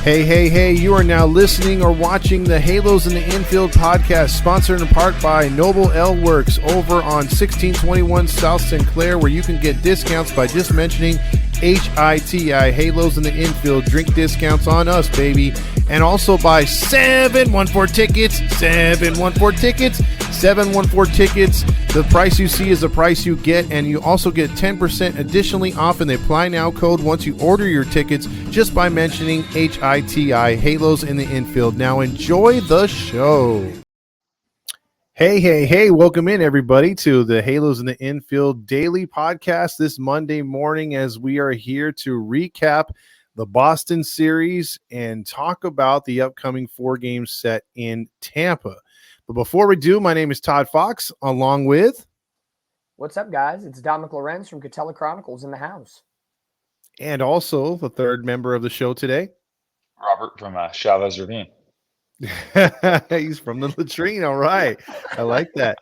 Hey, hey, hey, you are now listening or watching the Halos in the Infield podcast, sponsored in part by Noble L Works over on 1621 South Sinclair, where you can get discounts by just mentioning HITI, Halos in the Infield, drink discounts on us, baby. And also by 714 Tickets, 714 Tickets, 714 Tickets. The price you see is the price you get, and you also get 10% additionally off in the Apply Now code once you order your tickets just by mentioning HITI, Halos in the Infield. Now enjoy the show. Hey, hey, hey, welcome in everybody to the Halos in the Infield daily podcast this Monday morning as we are here to recap the Boston series and talk about the upcoming 4-game set in Tampa. But before we do, my name is Todd Fox, along with... What's up, guys? It's Dominic Lorenz from Catella Chronicles in the house. And also the third member of the show today. Robert from Chavez Ravine. He's from the latrine. All right. I like that.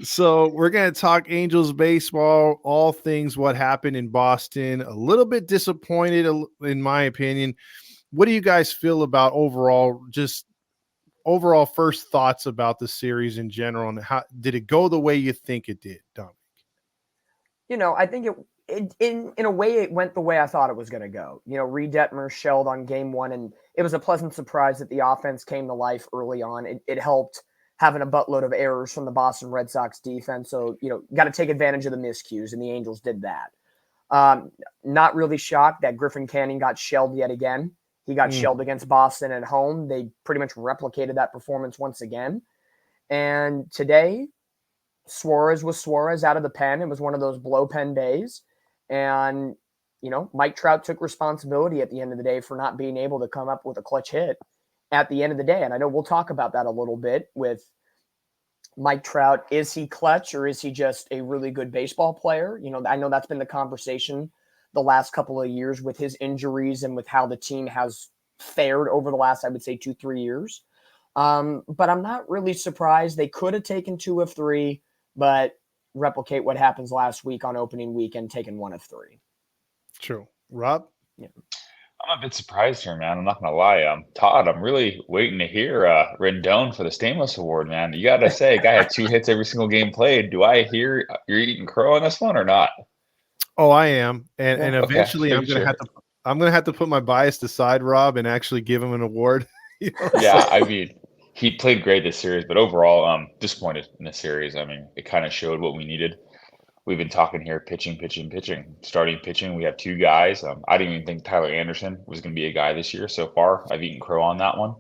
So we're going to talk Angels baseball, all things what happened in Boston. A little bit disappointed, in my opinion. What do you guys feel about overall first thoughts about the series in general, and how did it go the way you think it did, Dominic? You know, I think in a way it went the way I thought it was going to go. You know, Reed Detmer shelled on game one, and it was a pleasant surprise that the offense came to life early on. It helped having a buttload of errors from the Boston Red Sox defense. So, you know, got to take advantage of the miscues, and the Angels did that. Not really shocked that Griffin Canning got shelled yet again. He got shelled against Boston at home. They pretty much replicated that performance once again. And today, Suarez was Suarez out of the pen. It was one of those blow pen days. And, you know, Mike Trout took responsibility at the end of the day for not being able to come up with a clutch hit at the end of the day. And I know we'll talk about that a little bit with Mike Trout. Is he clutch, or is he just a really good baseball player? You know, I know that's been the conversation the last couple of years with his injuries and with how the team has fared over the last, I would say, 2-3 years. But I'm not really surprised. They could have taken 2 of 3, but replicate what happens last week on opening weekend, taking 1 of 3. True. Rob? Yeah. I'm a bit surprised here, man. I'm not going to lie. Todd, I'm really waiting to hear Rendon for the Stamos Award, man. You got to say, guy had 2 hits every single game played. Do I hear you're eating crow on this one or not? Oh, I am, and eventually okay, I'm gonna have to put my bias aside, Rob, and actually give him an award. You know, yeah, I mean, he played great this series, but overall, disappointed in the series. I mean, it kind of showed what we needed. We've been talking here, pitching. Starting pitching, we have 2 guys. I didn't even think Tyler Anderson was going to be a guy this year so far. I've eaten crow on that one.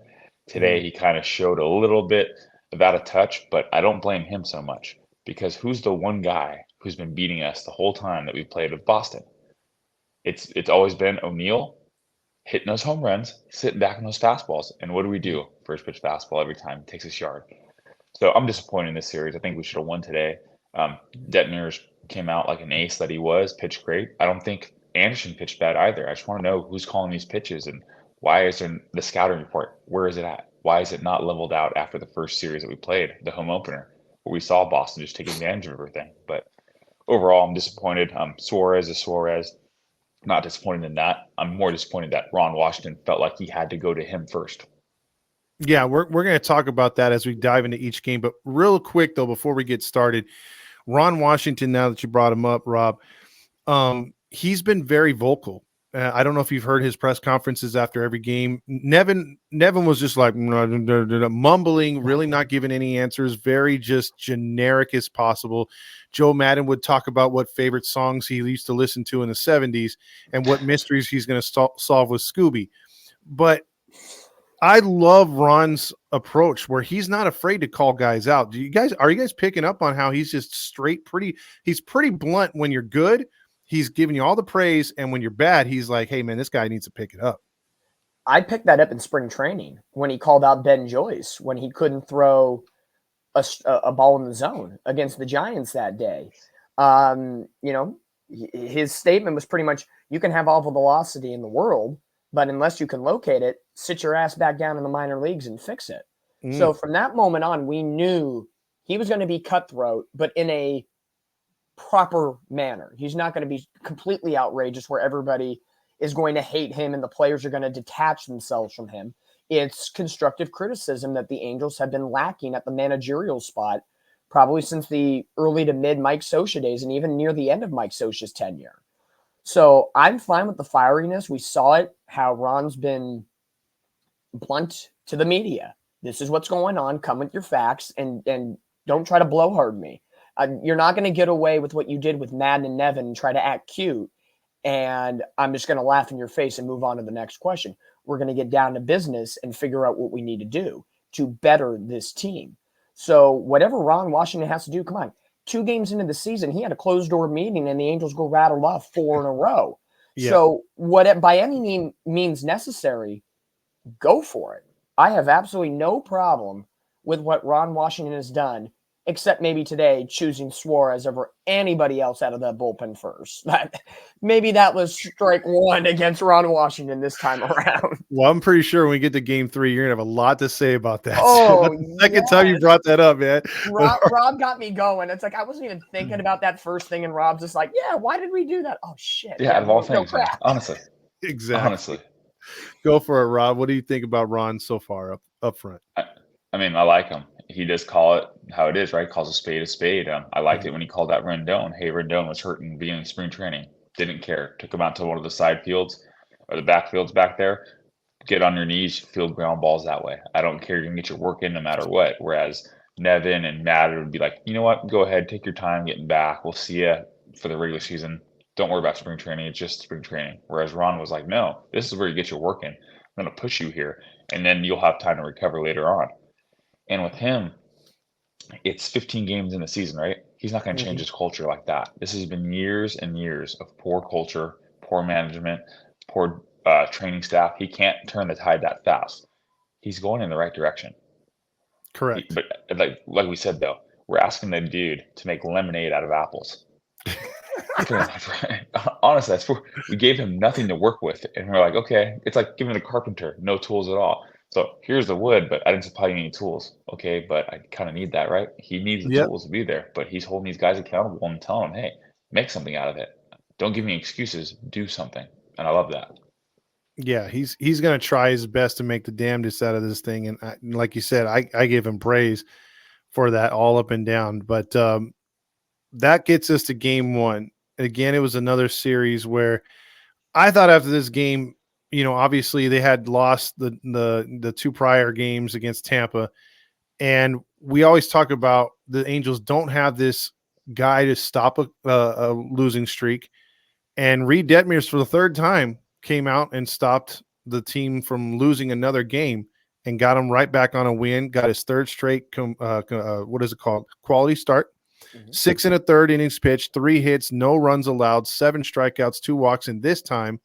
Today, he kind of showed a little bit of out of touch, but I don't blame him so much, because who's the one guy who's been beating us the whole time that we've played with Boston? It's always been O'Neill hitting those home runs, sitting back on those fastballs. And what do? First pitch fastball every time, takes us yard. So I'm disappointed in this series. I think we should have won today. Detner's came out like an ace that he was, pitched great. I don't think Anderson pitched bad either. I just want to know who's calling these pitches, and why is there the scouting report? Where is it at? Why is it not leveled out after the first series that we played, the home opener, where we saw Boston just take advantage of everything? But overall, I'm disappointed. Suarez is Suarez. Not disappointed in that. I'm more disappointed that Ron Washington felt like he had to go to him first. Yeah, we're going to talk about that as we dive into each game. But real quick, though, before we get started, Ron Washington, now that you brought him up, Rob, he's been very vocal. I don't know if you've heard his press conferences after every game. Nevin was just like mumbling, really not giving any answers, very just generic as possible. Joe Madden would talk about what favorite songs he used to listen to in the 70s and what mysteries he's going to solve with Scooby. But I love Ron's approach where he's not afraid to call guys out. Are you guys picking up on how he's just straight, he's pretty blunt when you're good. He's giving you all the praise, and when you're bad, he's like, hey, man, this guy needs to pick it up. I picked that up in spring training when he called out Ben Joyce when he couldn't throw a ball in the zone against the Giants that day. You know, his statement was pretty much, you can have all the velocity in the world, but unless you can locate it, sit your ass back down in the minor leagues and fix it. So from that moment on, we knew he was going to be cutthroat, but in a proper manner. He's not going to be completely outrageous where everybody is going to hate him and the players are going to detach themselves from him. It's constructive criticism that the Angels have been lacking at the managerial spot probably since the early to mid Mike Scioscia days and even near the end of Mike Scioscia's tenure. So I'm fine with the fieriness. We saw it, how Ron's been blunt to the media. This is what's going on. Come with your facts and don't try to blowhard me. You're not going to get away with what you did with Madden and Nevin and try to act cute. And I'm just going to laugh in your face and move on to the next question. We're going to get down to business and figure out what we need to do to better this team. So whatever Ron Washington has to do, come on. 2 games into the season, he had a closed-door meeting and the Angels go rattled off 4 in a row. Yeah. So by any means necessary, go for it. I have absolutely no problem with what Ron Washington has done, except maybe today choosing Suarez over anybody else out of that bullpen first. Maybe that was strike 1 against Ron Washington this time around. Well, I'm pretty sure when we get to game 3, you're going to have a lot to say about that. Oh, so that's the second time you brought that up, man. Rob got me going. It's like I wasn't even thinking about that first thing, and Rob's just like, yeah, why did we do that? Oh, shit. Yeah, out of all things, honestly. Exactly. Honestly. Go for it, Rob. What do you think about Ron so far up front? I mean, I like him. He does call it how it is, right? Calls a spade a spade. I liked it when he called out Rendon. Hey, Rendon was hurt in the beginning of spring training. Didn't care. Took him out to one of the side fields or the back fields back there. Get on your knees, field ground balls that way. I don't care. You're going to get your work in no matter what. Whereas Nevin and Madden would be like, you know what? Go ahead. Take your time getting back. We'll see you for the regular season. Don't worry about spring training. It's just spring training. Whereas Ron was like, no, this is where you get your work in. I'm going to push you here. And then you'll have time to recover later on. And with him, it's 15 games in the season, right? He's not going to change his culture like that. This has been years and years of poor culture, poor management, poor training staff. He can't turn the tide that fast. He's going in the right direction. Correct. But like we said, though, we're asking the dude to make lemonade out of apples. Honestly, we gave him nothing to work with. And we're like, okay, it's like giving a carpenter no tools at all. So here's the wood, but I didn't supply you any tools. Okay, but I kind of need that, right? He needs the tools to be there, but he's holding these guys accountable and telling them, hey, make something out of it. Don't give me excuses. Do something. And I love that. Yeah, he's going to try his best to make the damnedest out of this thing. And like you said, I give him praise for that all up and down. But that gets us to game 1. Again, it was another series where I thought after this game, obviously they had lost the 2 prior games against Tampa. And we always talk about the Angels don't have this guy to stop a losing streak. And Reed Detmers, for the 3rd time, came out and stopped the team from losing another game and got him right back on a win, got his 3rd straight, what is it called? Quality start. 6 1/3 innings pitched, 3 hits, no runs allowed, 7 strikeouts, 2 walks. And this time,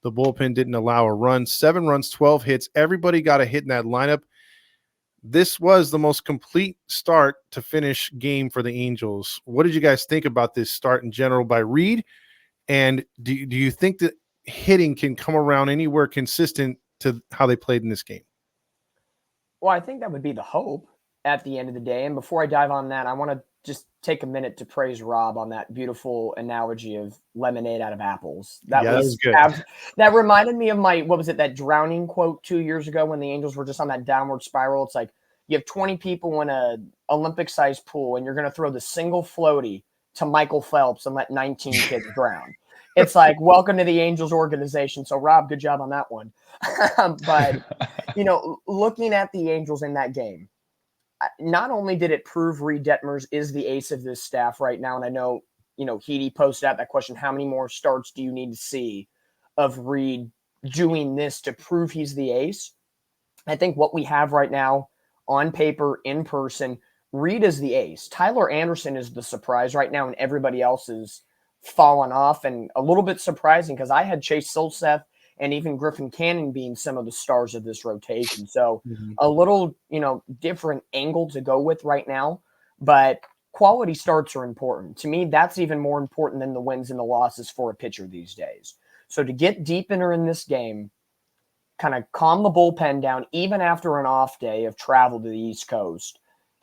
the bullpen didn't allow a run. 7 runs, 12 hits. Everybody got a hit in that lineup. This was the most complete start to finish game for the Angels. What did you guys think about this start in general by Reed? And do you think that hitting can come around anywhere consistent to how they played in this game? Well, I think that would be the hope at the end of the day. And before I dive on that, I want to just take a minute to praise Rob on that beautiful analogy of lemonade out of apples. That was good. That reminded me of that drowning quote 2 years ago when the Angels were just on that downward spiral. It's like you have 20 people in a Olympic-sized pool and you're going to throw the single floaty to Michael Phelps and let 19 kids drown. It's like, welcome to the Angels organization. So Rob, good job on that one. But, looking at the Angels in that game, not only did it prove Reed Detmers is the ace of this staff right now, and I know, Heedy posted out that question, how many more starts do you need to see of Reed doing this to prove he's the ace? I think what we have right now on paper, in person, Reed is the ace. Tyler Anderson is the surprise right now, and everybody else is fallen off, and a little bit surprising because I had Chase Solseth and even Griffin Cannon being some of the stars of this rotation. So a little, different angle to go with right now, but quality starts are important. To me, that's even more important than the wins and the losses for a pitcher these days. So to get deeper in this game, kind of calm the bullpen down, even after an off day of travel to the East Coast,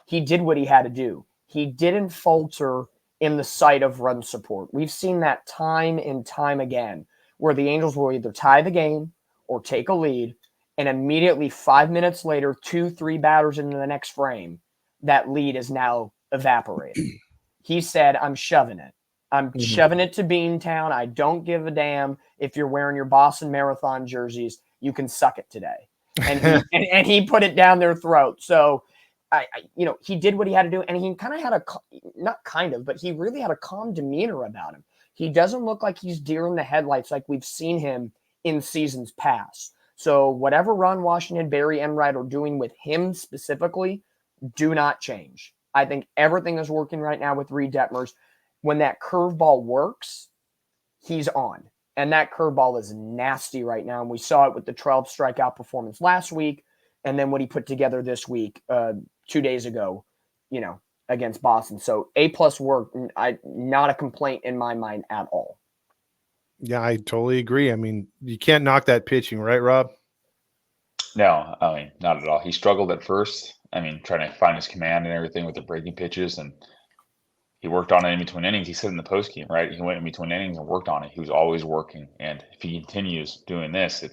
he did what he had to do. He didn't falter in the sight of run support. We've seen that time and time again, where the Angels will either tie the game or take a lead, and immediately 5 minutes later, 2-3 batters into the next frame, that lead is now evaporated. He said, I'm shoving it. I'm shoving it to Beantown. I don't give a damn if you're wearing your Boston Marathon jerseys. You can suck it today. And he put it down their throat. So, he did what he had to do. And he kind of had but he really had a calm demeanor about him. He doesn't look like he's deer in the headlights like we've seen him in seasons past. So whatever Ron Washington, Barry Enright are doing with him specifically, do not change. I think everything is working right now with Reed Detmers. When that curveball works, he's on. And that curveball is nasty right now. And we saw it with the 12 strikeout performance last week. And then what he put together this week, 2 days ago, against Boston. So A+ work, not a complaint in my mind at all. Yeah, I totally agree. I mean, you can't knock that pitching, right, Rob? No, I mean, not at all. He struggled at first. I mean, trying to find his command and everything with the breaking pitches, and he worked on it in between innings. He said in the postgame, right? He went in between innings and worked on it. He was always working, and if he continues doing this,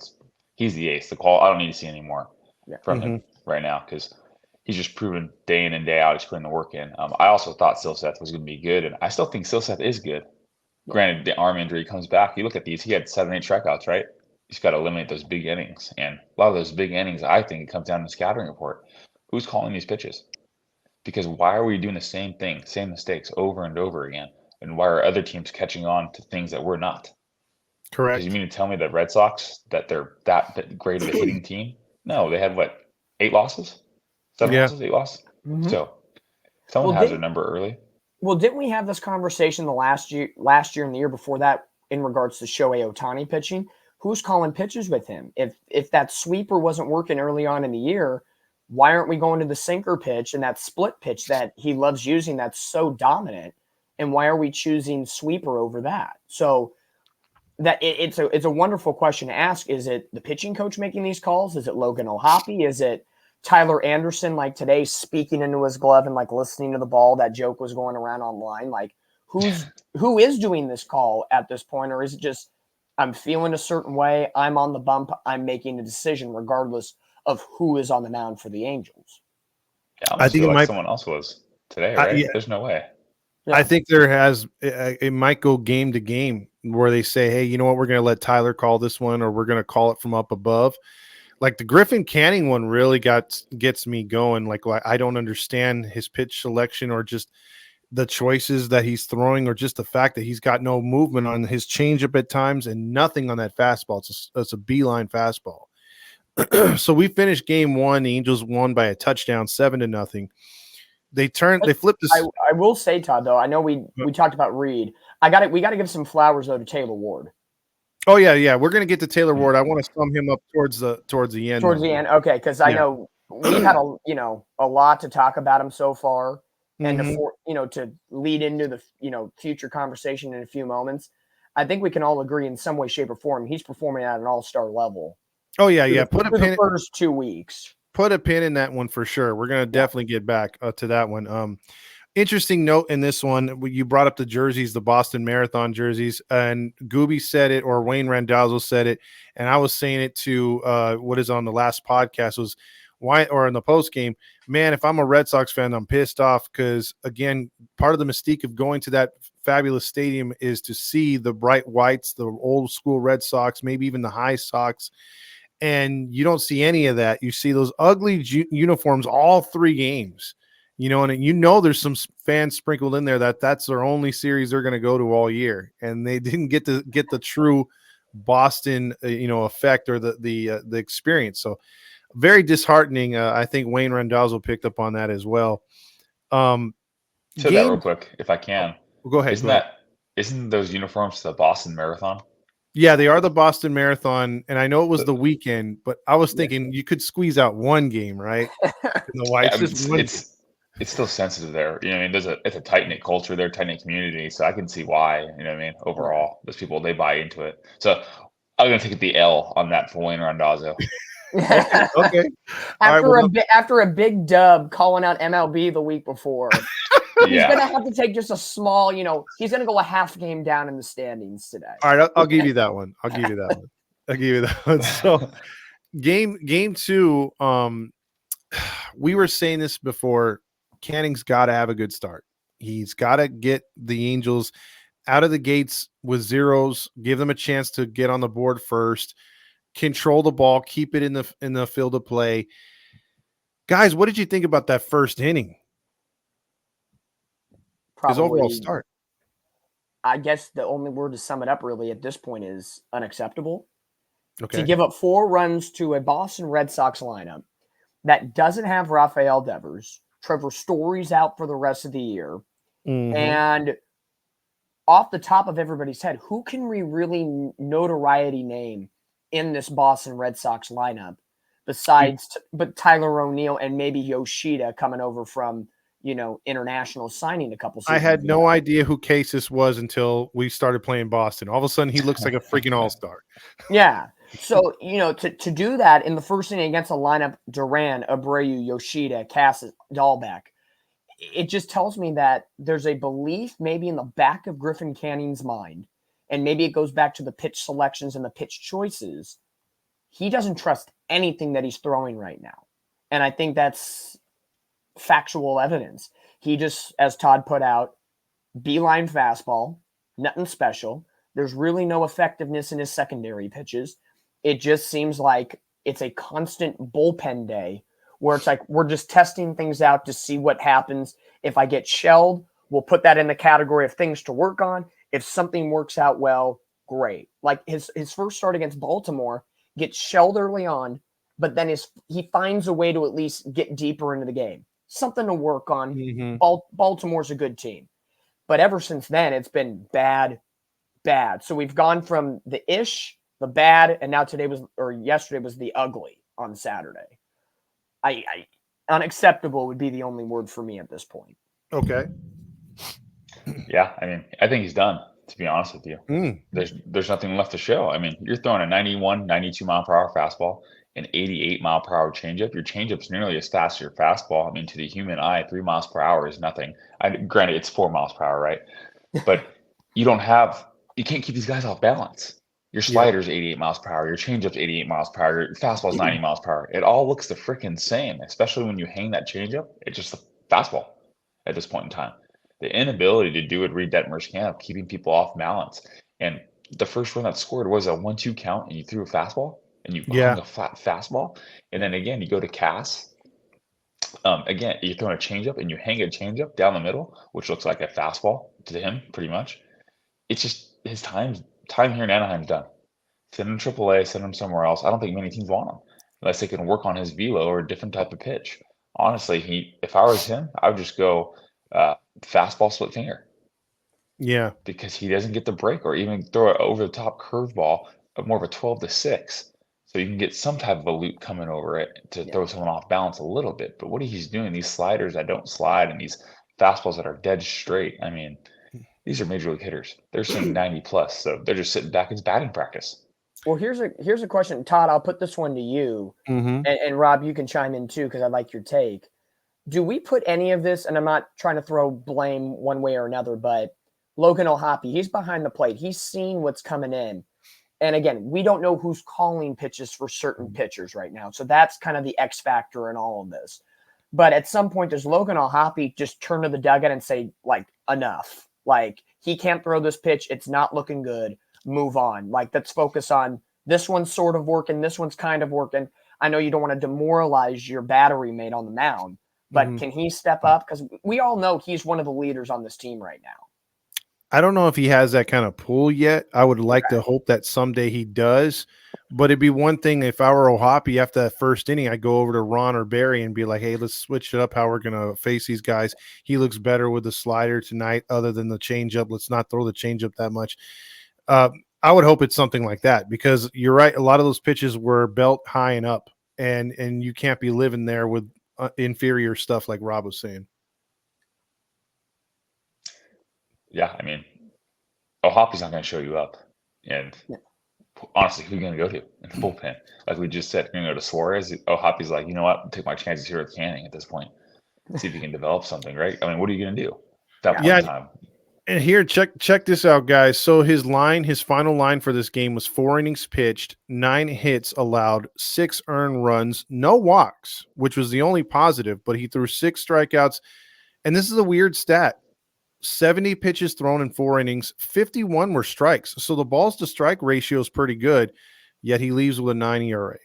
he's the ace. The call, I don't need to see any more from him right now because he's just proven day in and day out he's putting the work in. I also thought Silseth was going to be good, and I still think Silseth is good. Granted, the arm injury comes back. You look at these; he had 7, 8 strikeouts, right? He's got to eliminate those big innings, and a lot of those big innings, I think, it comes down to the scouting report. Who's calling these pitches? Because why are we doing the same thing, same mistakes over and over again? And why are other teams catching on to things that we're not? Correct. Because you mean to tell me that Red Sox, that they're that great of a hitting team? No, they had what, 8 losses? 7 losses, 8 losses? So someone has their number early. Well, didn't we have this conversation the last year and the year before that in regards to Shohei Ohtani pitching? Who's calling pitches with him? If that sweeper wasn't working early on in the year, why aren't we going to the sinker pitch and that split pitch that he loves using that's so dominant? And why are we choosing sweeper over that? So that it's a wonderful question to ask. Is it the pitching coach making these calls? Is it Logan O'Hoppe? Is it Tyler Anderson, like today, speaking into his glove and like listening to the ball? That joke was going around online. Like who is doing this call at this point? Or is it just, I'm feeling a certain way, I'm on the bump, I'm making a decision regardless of who is on the mound for the Angels? Yeah, I think someone else was today, right? There's no way. Yeah. I think it might go game to game where they say, hey, you know what, we're going to let Tyler call this one, or we're going to call it from up above. Like the Griffin Canning one really gets me going. Like I don't understand his pitch selection or just the choices that he's throwing, or just the fact that he's got no movement on his changeup at times and nothing on that fastball. It's a beeline fastball. So we finished game 1. The Angels won by a touchdown, 7-0. They flipped this. I will say, Todd, though, I know we talked about Reed. We got to give some flowers though to Taylor Ward. Oh yeah. We're gonna get to Taylor Ward. I want to sum him up towards the end. Towards the end, okay, because I know we've had a lot to talk about him so far, and to lead into the future conversation in a few moments. I think we can all agree in some way, shape, or form he's performing at an all-star level. Oh yeah. Put a pin the first 2 weeks. Put a pin in that one for sure. We're gonna definitely get back to that one. Interesting note in this one, you brought up the jerseys, the Boston Marathon jerseys, and Gooby said it, or Wayne Randazzo said it, and I was saying it to what is on the last podcast was why, or in the post game, man, if I'm a Red Sox fan, I'm pissed off because, again, part of the mystique of going to that fabulous stadium is to see the bright whites, the old school Red Sox, maybe even the high Sox, and you don't see any of that. You see those ugly uniforms all 3 games. And there's some fans sprinkled in there that's their only series they're going to go to all year, and they didn't get the true Boston, effect or the experience. So very disheartening. I think Wayne Randazzo picked up on that as well. That real quick, if I can. Go ahead. Isn't those uniforms the Boston Marathon? Yeah, they are the Boston Marathon, and I know it was the weekend, but I was thinking you could squeeze out one game, right? In the whites, it's still sensitive there. It's a tight-knit culture there, tight-knit community. So I can see why, overall, those people, they buy into it. So I'm going to take the L on that for Wayne Randazzo. Okay. After a big dub calling out MLB the week before. He's Yeah. going to have to take just a small, he's going to go a half game down in the standings today. All right, I'll give you that one. I'll give you that one. So game two, we were saying this before. Canning's got to have a good start. He's got to get the Angels out of the gates with zeros, give them a chance to get on the board first, control the ball, keep it in the field of play. Guys, what did you think about that first inning? His overall start. I guess the only word to sum it up really at this point is unacceptable. Okay. To give up 4 runs to a Boston Red Sox lineup that doesn't have Rafael Devers, Trevor Story's out for the rest of the year, and off the top of everybody's head, who can we really notoriety name in this Boston Red Sox lineup besides but Tyler O'Neill and maybe Yoshida coming over from international signing a couple seasons I had ago. no idea who Casas was until we started playing Boston. All of a sudden, he looks like a freaking all-star. Yeah. So, to do that in the first inning against a lineup, Duran, Abreu, Yoshida, Casas, Dahlbeck, it just tells me that there's a belief maybe in the back of Griffin Canning's mind, and maybe it goes back to the pitch selections and the pitch choices. He doesn't trust anything that he's throwing right now. And I think that's factual evidence. He just, as Todd put out, beeline fastball, nothing special. There's really no effectiveness in his secondary pitches. It just seems like it's a constant bullpen day where it's like we're just testing things out to see what happens. If I get shelled, we'll put that in the category of things to work on. If something works out well, great. Like his first start against Baltimore, gets shelled early on, but then he finds a way to at least get deeper into the game. Something to work on. Baltimore's a good team. But ever since then, it's been bad. So we've gone from the ish, the bad, and now yesterday was the ugly on Saturday. Unacceptable would be the only word for me at this point. Okay. Yeah, I mean, I think he's done, to be honest with you. There's nothing left to show. I mean, you're throwing a 91, 92 mile per hour fastball, an 88 mile per hour changeup. Your changeup's nearly as fast as your fastball. I mean, to the human eye, 3 miles per hour is nothing. Granted, it's 4 miles per hour, right? But you can't keep these guys off balance. Your slider's 88 miles per hour. Your changeup's 88 miles per hour. Your fastball's 90 miles per hour. It all looks the freaking same, especially when you hang that changeup. It's just a fastball at this point in time. The inability to do it, read Detmer's camp, keeping people off balance. And the first run that scored was a 1-2 count, and you threw a fastball, and you hung a flat fastball. And then again, you go to Cass. Again, you're throwing a changeup, and you hang a changeup down the middle, which looks like a fastball to him, pretty much. It's just his time here in Anaheim's done. Send him AAA, send him somewhere else. I don't think many teams want him unless they can work on his velo or a different type of pitch. Honestly, if I was him, I would just go fastball, split finger. Yeah, because he doesn't get the break or even throw an over the top curveball of more of a 12-6. So you can get some type of a loop coming over it to throw someone off balance a little bit. But what he's doing, these sliders that don't slide and these fastballs that are dead straight. I mean, these are major league hitters. They're seeing 90 plus, so they're just sitting back. It's batting practice. Well, here's a question, Todd. I'll put this one to you, and Rob, you can chime in too because I like your take. Do we put any of this? And I'm not trying to throw blame one way or another, but Logan O'Hoppe, he's behind the plate. He's seen what's coming in, and again, we don't know who's calling pitches for certain pitchers right now. So that's kind of the X factor in all of this. But at some point, does Logan O'Hoppe just turn to the dugout and say, like, enough? Like, he can't throw this pitch. It's not looking good. Move on. Like, let's focus on this one's sort of working. This one's kind of working. I know you don't want to demoralize your battery mate on the mound, but can he step up? Because we all know he's one of the leaders on this team right now. I don't know if he has that kind of pull yet. I would like to hope that someday he does. But it'd be one thing if I were O'Hoppe after that first inning, I'd go over to Ron or Barry and be like, hey, let's switch it up how we're going to face these guys. He looks better with the slider tonight other than the changeup. Let's not throw the changeup that much. I would hope it's something like that because you're right. A lot of those pitches were belt high and up, and you can't be living there with inferior stuff like Rob was saying. Yeah, I mean, O'Hoppe's not going to show you up. And honestly, who are you going to go to in the bullpen? Like we just said, you're going to go to Suarez. O'Hoppe's like, you know what? Take my chances here with Canning at this point. See if you can develop something, right? I mean, what are you going to do? that Yeah. point Yeah, in time. and here, check this out, guys. So his final line for this game was 4 innings pitched, 9 hits allowed, 6 earned runs, no walks, which was the only positive. But he threw 6 strikeouts, and this is a weird stat: 70 pitches thrown in 4 innings, 51 were strikes. So the balls to strike ratio is pretty good. Yet he leaves with a 9 ERA.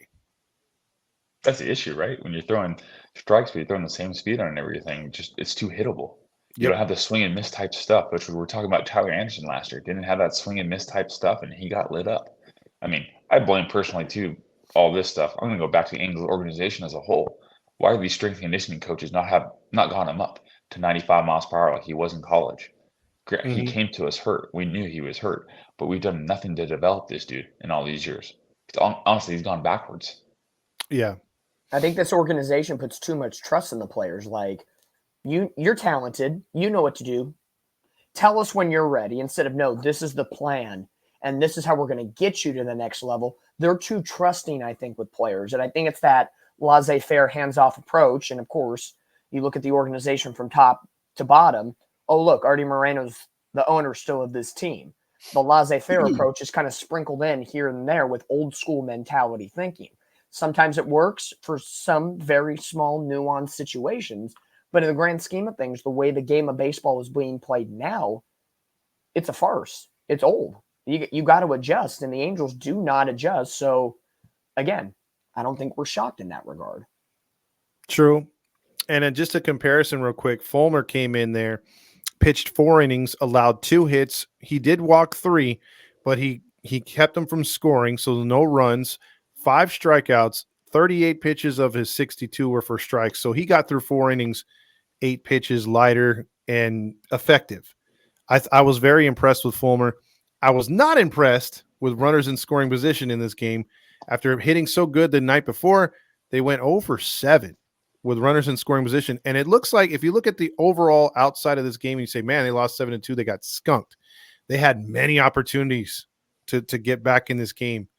That's the issue, right? When you're throwing strikes, but you're throwing the same speed on and everything, just it's too hittable. You Yep. don't have the swing and miss type stuff, which we were talking about Tyler Anderson last year. Didn't have that swing and miss type stuff, and he got lit up. I mean, I blame personally too all this stuff. I'm going to go back to the Angels organization as a whole. Why are these strength and conditioning coaches not gone him up to 95 miles per hour like he was in college? He Mhm. came to us hurt. We knew he was hurt, but we've done nothing to develop this dude in all these years. Honestly, he's gone backwards. Yeah. I think this organization puts too much trust in the players. Like, you're talented. You know what to do. Tell us when you're ready instead of, no, this is the plan and this is how we're going to get you to the next level. They're too trusting, I think, with players. And I think it's that laissez-faire, hands-off approach. And of course, you look at the organization from top to bottom. Oh, look, Artie Moreno's the owner still of this team. The laissez-faire approach is kind of sprinkled in here and there with old school mentality thinking. Sometimes it works for some very small, nuanced situations. But in the grand scheme of things, the way the game of baseball is being played now, it's a farce. It's old. You got to adjust, and the Angels do not adjust. So, again, I don't think we're shocked in that regard. True. And then just a comparison real quick. Fulmer came in there, pitched 4 innings, allowed 2 hits. He did walk 3, but he kept them from scoring, so no runs, 5 strikeouts, 38 pitches of his 62 were for strikes. So he got through 4 innings, 8 pitches, lighter and effective. I was very impressed with Fulmer. I was not impressed with runners in scoring position in this game. After hitting so good the night before, they went 0 for 7 with runners in scoring position. And it looks like if you look at the overall outside of this game and you say, man, they lost 7-2, they got skunked. They had many opportunities to get back in this game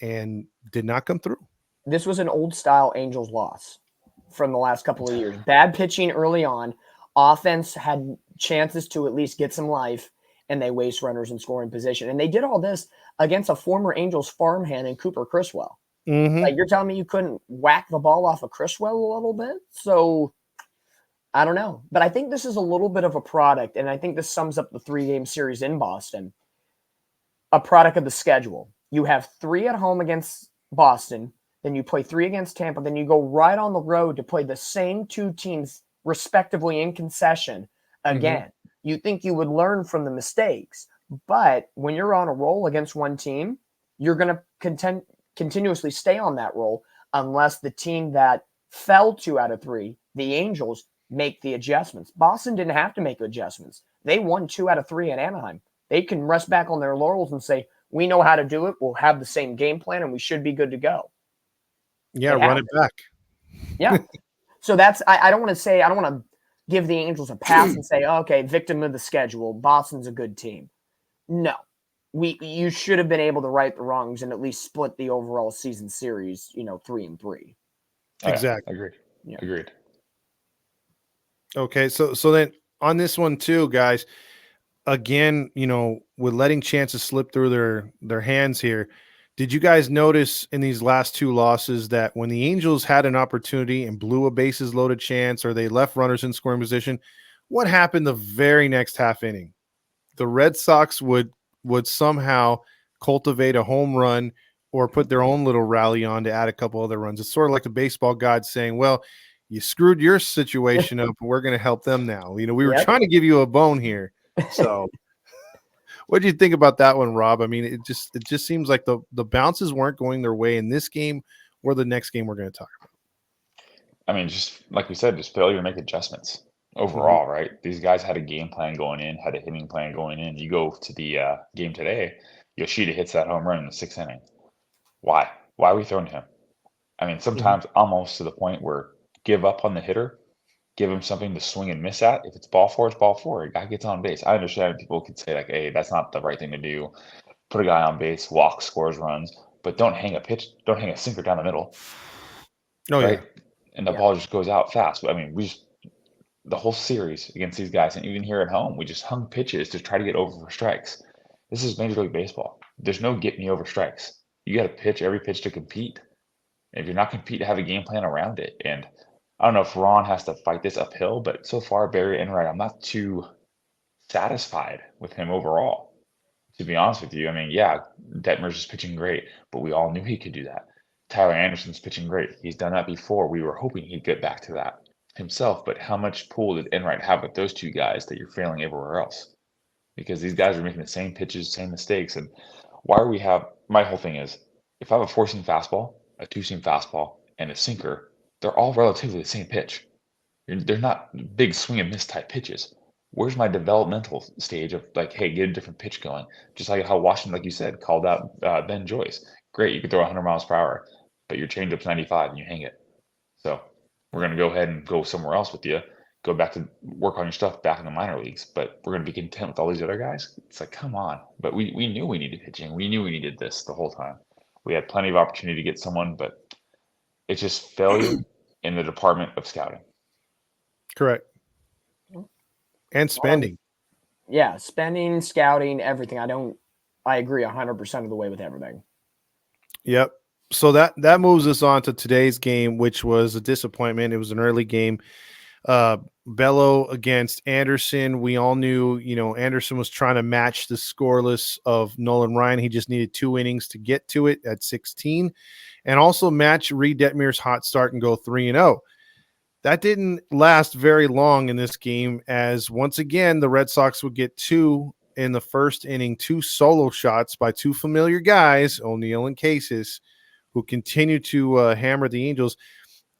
and did not come through. This was an old style Angels loss from the last couple of years. Bad pitching early on. Offense had chances to at least get some life, and they waste runners in scoring position. And they did all this against a former Angels farmhand in Cooper Criswell. Mm-hmm. Like, you're telling me you couldn't whack the ball off of Criswell a little bit? So I don't know. But I think this is a little bit of a product, and I think this sums up the 3-game series in Boston. A product of the schedule. You have 3 at home against Boston, then you play 3 against Tampa, then you go right on the road to play the same 2 teams respectively in concession again. Mm-hmm. You think you would learn from the mistakes, but when you're on a roll against one team, you're going to continuously stay on that roll unless the team that fell 2 out of 3, the Angels, make the adjustments. Boston didn't have to make adjustments. They won 2 out of 3 at Anaheim. They can rest back on their laurels and say, we know how to do it. We'll have the same game plan and we should be good to go. Yeah, run it back. Yeah. So that's, I don't want to say, I don't want to give the Angels a pass and say, okay, victim of the schedule. Boston's a good team. No. You should have been able to right the wrongs and at least split the overall season series, 3-3. Exactly. Agreed. Yeah. Agreed. Okay, so then on this one too, guys, again, with letting chances slip through their hands here, did you guys notice in these last 2 losses that when the Angels had an opportunity and blew a bases loaded chance or they left runners in scoring position, what happened the very next half inning? The Red Sox would somehow cultivate a home run or put their own little rally on to add a couple other runs. It's sort of like the baseball gods saying, well, you screwed your situation up, and we're going to help them now. We were trying to give you a bone here. So what do you think about that one, Rob? I mean, it just seems like the bounces weren't going their way in this game or the next game we're going to talk about. I mean, just like we said, just failure to make adjustments overall, right? These guys had a game plan going in, had a hitting plan going in. You go to the game today, Yoshida hits that home run in the 6th inning. Why? Why are we throwing him? I mean, sometimes almost to the point where give up on the hitter, give him something to swing and miss at. If it's ball 4, it's ball 4. A guy gets on base. I understand people could say, like, hey, that's not the right thing to do. Put a guy on base, walks, scores runs, but don't hang a sinker down the middle. Oh, right? yeah. And the ball just goes out fast. I mean, the whole series against these guys, and even here at home, we just hung pitches to try to get over for strikes. This is Major League Baseball. There's no get me over strikes. You got to pitch every pitch to compete. And if you're not competing, have a game plan around it. And I don't know if Ron has to fight this uphill, but so far, Barry Enright, I'm not too satisfied with him overall. To be honest with you, I mean, yeah, Detmer's is pitching great, but we all knew he could do that. Tyler Anderson's pitching great. He's done that before. We were hoping he'd get back to that himself, but how much pull did Enright have with those two guys that you're failing everywhere else? Because these guys are making the same pitches, same mistakes, and why we have my whole thing is if I have a 4-seam fastball, a 2-seam fastball, and a sinker, they're all relatively the same pitch. They're not big swing and miss type pitches. Where's my developmental stage of like, hey, get a different pitch going? Just like how Washington, like you said, called out Ben Joyce. Great, you can throw 100 miles per hour, but your changeup's 95 and you hang it. So we're going to go ahead and go somewhere else with you. Go back to work on your stuff back in the minor leagues, but we're going to be content with all these other guys. It's like, come on. But we knew we needed pitching. We knew we needed this the whole time. We had plenty of opportunity to get someone, but it's just failure in the department of scouting. Correct. And spending. Yeah, spending, scouting, everything. I agree 100% of the way with everything. Yep. So that moves us on to today's game, which was a disappointment. It was an early game. Bello against Anderson. We all knew, Anderson was trying to match the scoreless of Nolan Ryan. He just needed 2 innings to get to it at 16 and also match Reed Detmer's hot start and go 3-0. That didn't last very long in this game, as once again, the Red Sox would get 2 in the first inning, 2 solo shots by 2 familiar guys, O'Neill and Casas, who continue to hammer the Angels.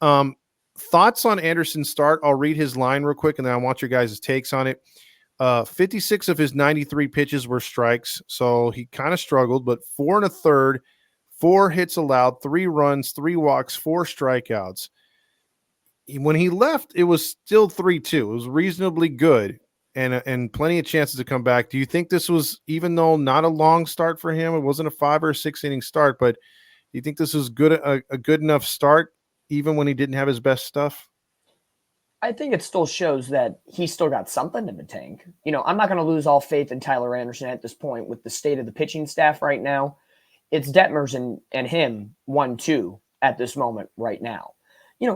Thoughts on Anderson's start? I'll read his line real quick, and then I want your guys' takes on it. 56 of his 93 pitches were strikes, so he kind of struggled, but 4 1/3, 4 hits allowed, 3 runs, 3 walks, 4 strikeouts. When he left, it was still 3-2. It was reasonably good and plenty of chances to come back. Do you think this was, even though not a long start for him, it wasn't a 5 or 6 inning start, but do you think this was a good enough start even when he didn't have his best stuff? I think it still shows that he still got something in the tank. I'm not going to lose all faith in Tyler Anderson at this point with the state of the pitching staff right now. It's Detmers and him 1-2 at this moment right now.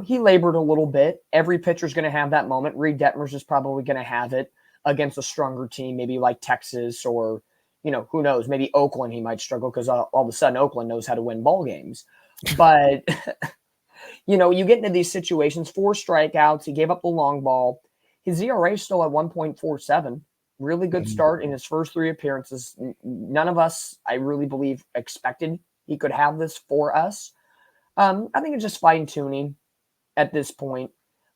He labored a little bit. Every pitcher's going to have that moment. Reed Detmers is probably going to have it against a stronger team, maybe like Texas or, who knows, maybe Oakland he might struggle because all of a sudden Oakland knows how to win ball games. But, you get into these situations, 4 strikeouts. He gave up the long ball. His ERA is still at 1.47. Really good start in his first 3 appearances. None of us, I really believe, expected he could have this for us. I think it's just fine-tuning. At this point,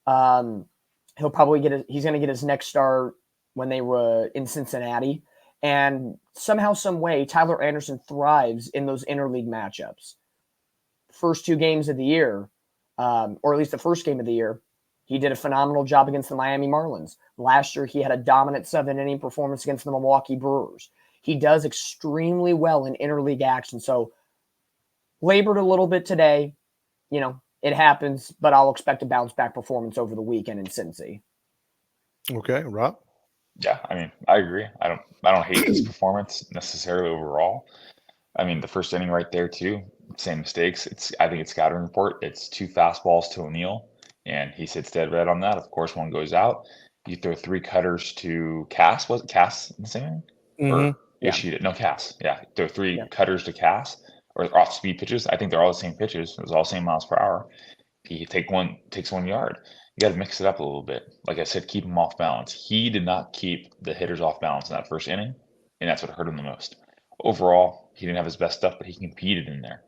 he'll probably he's going to get his next start when they were in Cincinnati. And somehow, some way, Tyler Anderson thrives in those interleague matchups. First 2 games of the year, or at least the first game of the year, he did a phenomenal job against the Miami Marlins. Last year, he had a dominant 7-inning performance against the Milwaukee Brewers. He does extremely well in interleague action. So, labored a little bit today, it happens, but I'll expect a bounce back performance over the weekend in Cincy. Okay, Rob? Yeah, I mean, I agree. I don't hate this performance necessarily overall. I mean, the first inning right there too, same mistakes. I think it's scouting report. It's 2 fastballs to O'Neill, and he sits dead red on that. Of course, one goes out. You throw 3 cutters to Cass. Was it Cass in the same inning? Mm-hmm. Issued it. No, Cass. Yeah, throw 3 cutters to Cass. Or off speed pitches. I think they're all the same pitches. It was all same miles per hour. He takes 1 yard. You got to mix it up a little bit. Like I said, keep him off balance. He did not keep the hitters off balance in that first inning, and that's what hurt him the most. Overall, he didn't have his best stuff, but he competed in there,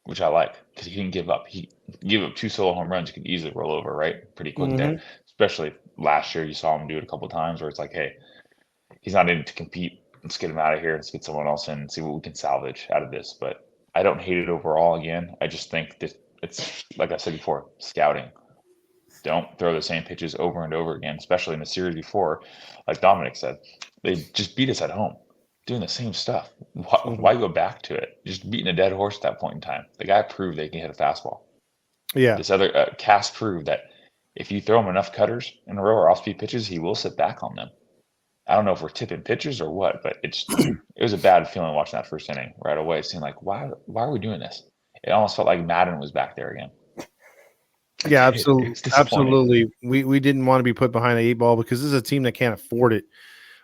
which I like because he didn't give up. He gave up 2 solo home runs. You could easily roll over, right? Pretty quick there. Especially last year, you saw him do it a couple of times where it's like, hey, he's not in to compete. Let's get him out of here. Let's get someone else in and see what we can salvage out of this. But I don't hate it overall. Again, I just think that it's, like I said before, scouting. Don't throw the same pitches over and over again, especially in the series before. Like Dominic said, they just beat us at home, doing the same stuff. Why go back to it? Just beating a dead horse at that point in time. The guy proved they can hit a fastball. Yeah. This other Cass proved that If you throw him enough cutters in a row or off-speed pitches, he will sit back on them. I don't know if we're tipping pitchers or what, but it was a bad feeling watching that first inning right away. It seemed like, why are we doing this? It almost felt like Madden was back there again. Yeah, absolutely. It's disappointing. Absolutely. We didn't want to be put behind the 8 ball because this is a team that can't afford it.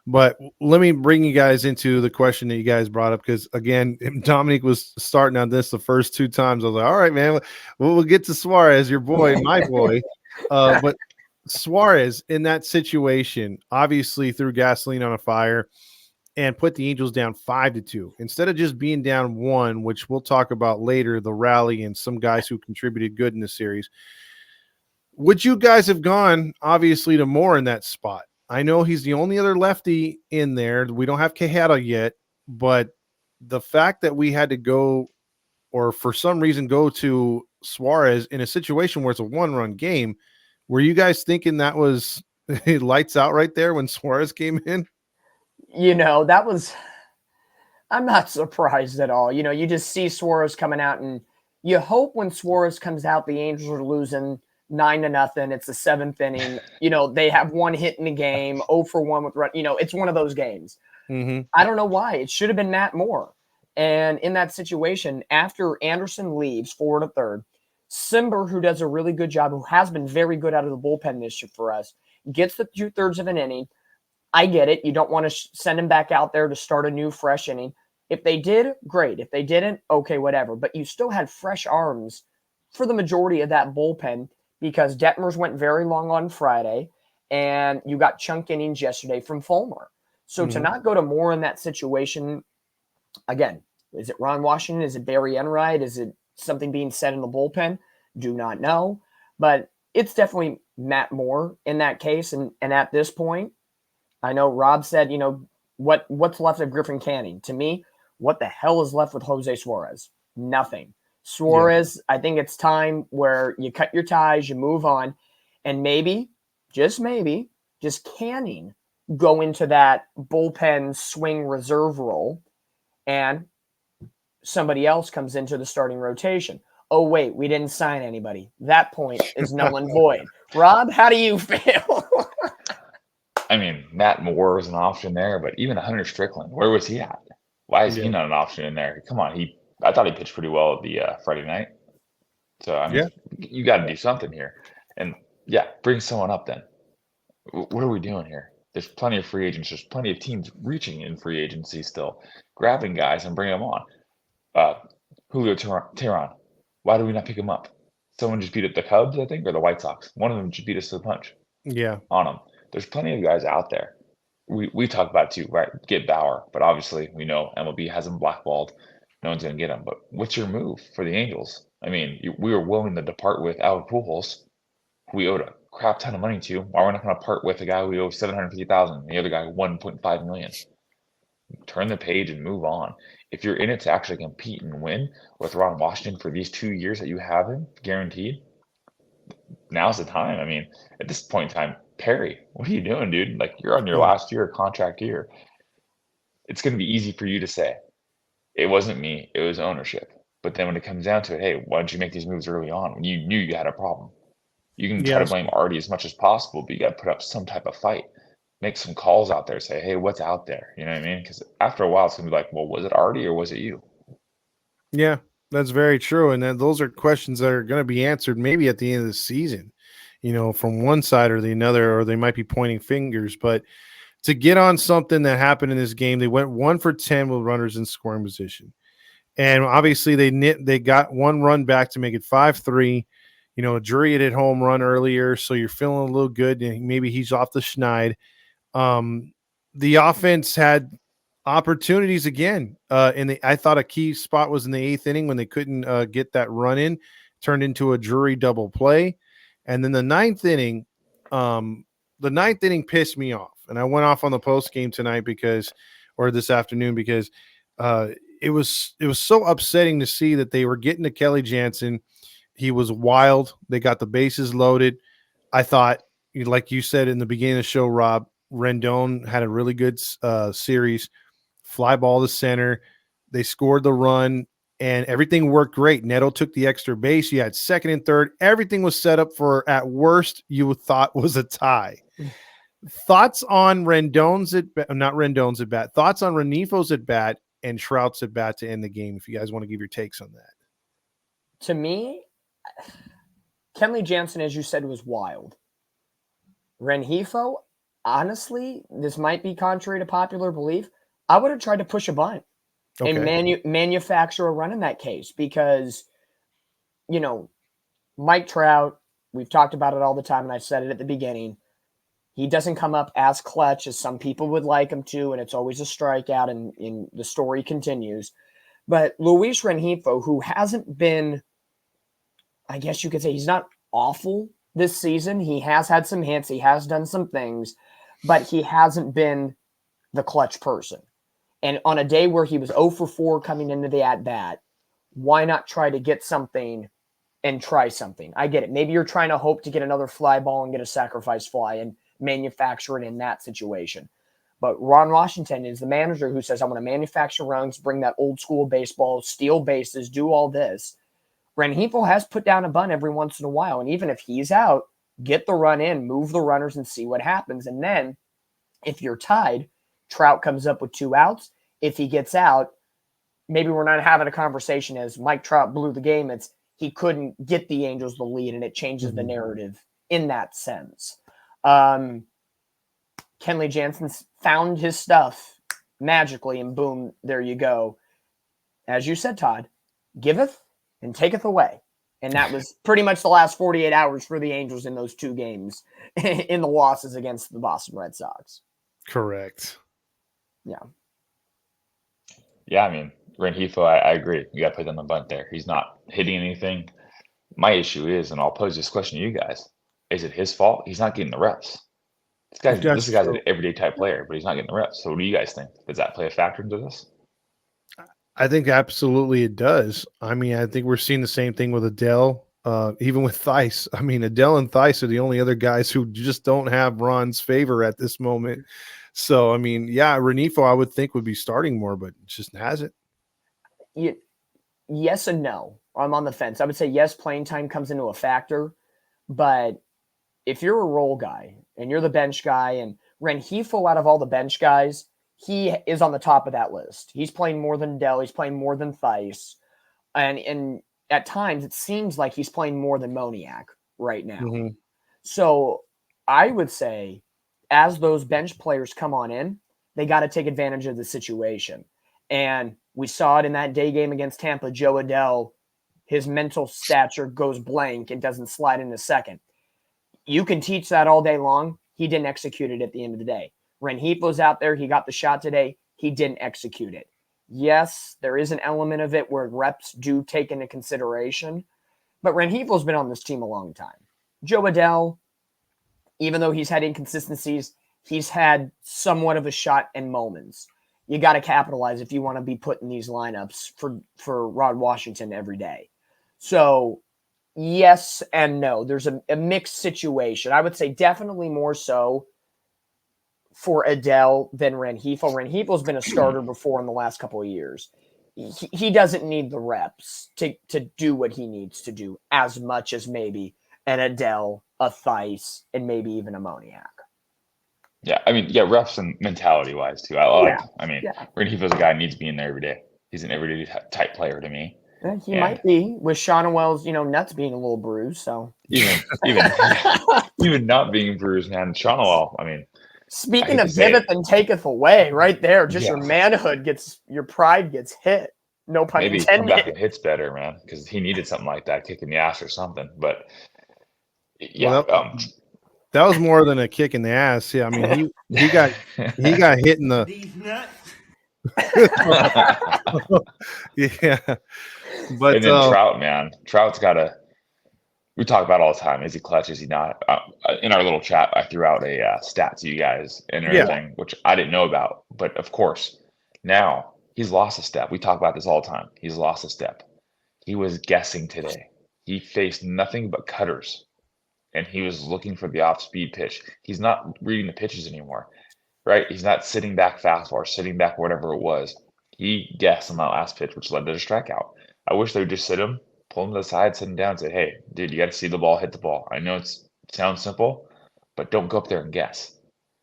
But let me bring you guys into the question that you guys brought up, because again, Dominic was starting on this the first 2 times. I was like, all right, man, we'll get to Suarez, your boy, my boy. But Suarez in that situation obviously threw gasoline on a fire and put the Angels down 5-2 instead of just being down 1, which we'll talk about later, the rally and some guys who contributed good in the series. Would you guys have gone obviously to Moore in that spot? I know he's the only other lefty in there. We don't have Quijada yet, but the fact that we had to go, or for some reason go to Suarez in a situation where it's a 1-run game, were you guys thinking that was lights out right there when Suarez came in? That was, I'm not surprised at all. You just see Suarez coming out, and you hope when Suarez comes out, the Angels are losing 9-0. It's the 7th inning. They have 1 hit in the game, 0 for 1 with run. It's one of those games. Mm-hmm. I don't know why. It should have been Matt Moore. And in that situation, after Anderson leaves forward to third, Simber, who does a really good job, who has been very good out of the bullpen this year for us, gets the 2/3 of an inning. I get it. You don't want to send him back out there to start a new, fresh inning. If they did, great. If they didn't, okay, whatever. But you still had fresh arms for the majority of that bullpen because Detmers went very long on Friday, and you got chunk innings yesterday from Fulmer. So to not go to Moore in that situation, again, is it Ron Washington? Is it Barry Enright? Is it something being said in the bullpen? Do not know. But it's definitely Matt Moore in that case. And at this point, I know Rob said, what's left of Griffin Canning? To me, what the hell is left with Jose Suarez? Nothing. Suarez, yeah. I think it's time where you cut your ties, you move on, and maybe, just Canning go into that bullpen swing reserve role, and somebody else comes into the starting rotation. Oh, wait, we didn't sign anybody. That point is null and void. Rob, how do you feel? I mean, Matt Moore was an option there, but even Hunter Strickland, where was he at? Why is he not an option in there? Come on, I thought he pitched pretty well the Friday night. So I mean, you got to do something here, and bring someone up then. What are we doing here? There's plenty of free agents. There's plenty of teams reaching in free agency still, grabbing guys and bringing them on. Julio Teheran, why do we not pick him up? Someone just beat up the Cubs, I think, or the White Sox. One of them just beat us to the punch. Yeah, on them. There's plenty of guys out there. We talk about too, right? Get Bauer, but obviously we know MLB has him blackballed. No one's going to get him. But what's your move for the Angels? I mean, we were willing to depart with Albert Pujols, who we owed a crap ton of money to. Why we're not going to part with a guy we owe $750,000, and the other guy $1.5 million? Turn the page and move on. If you're in it to actually compete and win with Ron Washington for these 2 years that you have him guaranteed, now's the time. I mean, at this point in time, Perry, what are you doing, dude? Like, you're on your last year, contract year. It's going to be easy for you to say, it wasn't me, it was ownership. But then when it comes down to it, hey, why don't you make these moves early on when you knew you had a problem? You can try to blame Artie as much as possible, but you got to put up some type of fight. Make some calls out there, say, hey, what's out there? You know what I mean? Because after a while, it's going to be like, well, was it Artie or was it you? Yeah, that's very true. And then those are questions that are going to be answered maybe at the end of the season, from one side or the other, or they might be pointing fingers. But to get on something that happened in this game, they went 1 for 10 with runners in scoring position. And obviously they got 1 run back to make it 5-3. Drury had hit home run earlier, so you're feeling a little good. Maybe he's off the schneid. The offense had opportunities again. I thought a key spot was in the 8th inning when they couldn't get that run in, turned into a Drury double play. And then the 9th inning pissed me off. And I went off on the post game tonight this afternoon because it was so upsetting to see that they were getting to Kelly Jansen. He was wild. They got the bases loaded. I thought, like you said in the beginning of the show, Rob, Rendon had a really good series. Fly ball to center. They scored the run. and everything worked great. Neto took the extra base. You had second and third. Everything was set up for, at worst, you thought was a tie. Thoughts on Rendon's at not Rendon's at bat. Thoughts on Renifo's at bat and Trout's at bat to end the game. If you guys want to give your takes on that. To me, Kenley Jansen, as you said, was wild. Rengifo, honestly, this might be contrary to popular belief. I would have tried to push a bunt and manufacture a run in that case because, Mike Trout, we've talked about it all the time, and I said it at the beginning. He doesn't come up as clutch as some people would like him to, and it's always a strikeout, and the story continues. But Luis Rengifo, who hasn't been, I guess you could say, he's not awful this season. He has had some hits. He has done some things, but he hasn't been the clutch person. And on a day where he was 0 for 4 coming into the at-bat, why not try to get something and try something? I get it. Maybe you're trying to hope to get another fly ball and get a sacrifice fly and manufacture it in that situation. But Ron Washington is the manager who says, I'm going to manufacture runs, bring that old school baseball, steal bases, do all this. Rengifo has put down a bunt every once in a while. And even if he's out, get the run in, move the runners and see what happens. And then if you're tied, Trout comes up with 2 outs. If he gets out, maybe we're not having a conversation as Mike Trout blew the game. It's he couldn't get the Angels the lead, and it changes the narrative in that sense. Kenley Jansen found his stuff magically, and boom, there you go. As you said, Todd, giveth and taketh away. And that was pretty much the last 48 hours for the Angels in those 2 games in the losses against the Boston Red Sox. Correct. Yeah. Yeah, I mean, Rengifo, I agree. You got to put on the bunt there. He's not hitting anything. My issue is, and I'll pose this question to you guys, is it his fault? He's not getting the reps. This guy's an everyday type player, but he's not getting the reps. So what do you guys think? Does that play a factor into this? I think absolutely it does. I mean, I think we're seeing the same thing with Adele, even with Theis. I mean, Adele and Theis are the only other guys who just don't have Ron's favor at this moment. So, I mean, yeah, Rengifo I would think would be starting more, but it just hasn't. Yes and no. I'm on the fence. I would say yes, playing time comes into a factor, but if you're a role guy and you're the bench guy, and Rengifo out of all the bench guys, he is on the top of that list. He's playing more than Dell. He's playing more than Theis. And at times it seems like he's playing more than Moniak right now. Mm-hmm. So I would say as those bench players come on in, they got to take advantage of the situation. And we saw it in that day game against Tampa. Joe Adell, his mental stature goes blank and doesn't slide in a second. You can teach that all day long. He didn't execute it at the end of the day. Rengifo's out there. He got the shot today. He didn't execute it. Yes, there is an element of it where reps do take into consideration, but Rengifo's been on this team a long time. Joe Adell, even though he's had inconsistencies, he's had somewhat of a shot in moments. You got to capitalize if you want to be put in these lineups for Rod Washington every day. So yes and no. There's a mixed situation. I would say definitely more so for Adele than Rengifo. Rengifo's been a starter before in the last couple of years. He doesn't need the reps to do what he needs to do as much as maybe an Adele, a Theis, and maybe even a Moniak. Yeah, I mean, yeah, reps and mentality-wise, too. Rengifo's a guy who needs to be in there every day. He's an everyday type player to me. He might be, with Shonowell's, nuts being a little bruised. So even not being bruised, man, Shonowell, I mean. Speaking of giveth and taketh away, right there, just your manhood your pride gets hit. No pun intended. Maybe come back and hits better, man, because he needed something like that, kicking the ass or something. But yeah, that was more than a kick in the ass. Yeah, I mean he got hit in the. These nuts. Yeah, but and then Trout, man, Trout's got to. We talk about it all the time. Is he clutch? Is he not? In our little chat, I threw out a stat to you guys and everything, which I didn't know about. But of course, now he's lost a step. We talk about this all the time. He's lost a step. He was guessing today. He faced nothing but cutters, and he was looking for the off-speed pitch. He's not reading the pitches anymore, right? He's not sitting back fastball or sitting back whatever it was. He guessed on that last pitch, which led to the strikeout. I wish they would just sit him, pull him to the side, sit him down, and say, "Hey, dude, you got to see the ball, hit the ball. I know it sounds simple, but don't go up there and guess.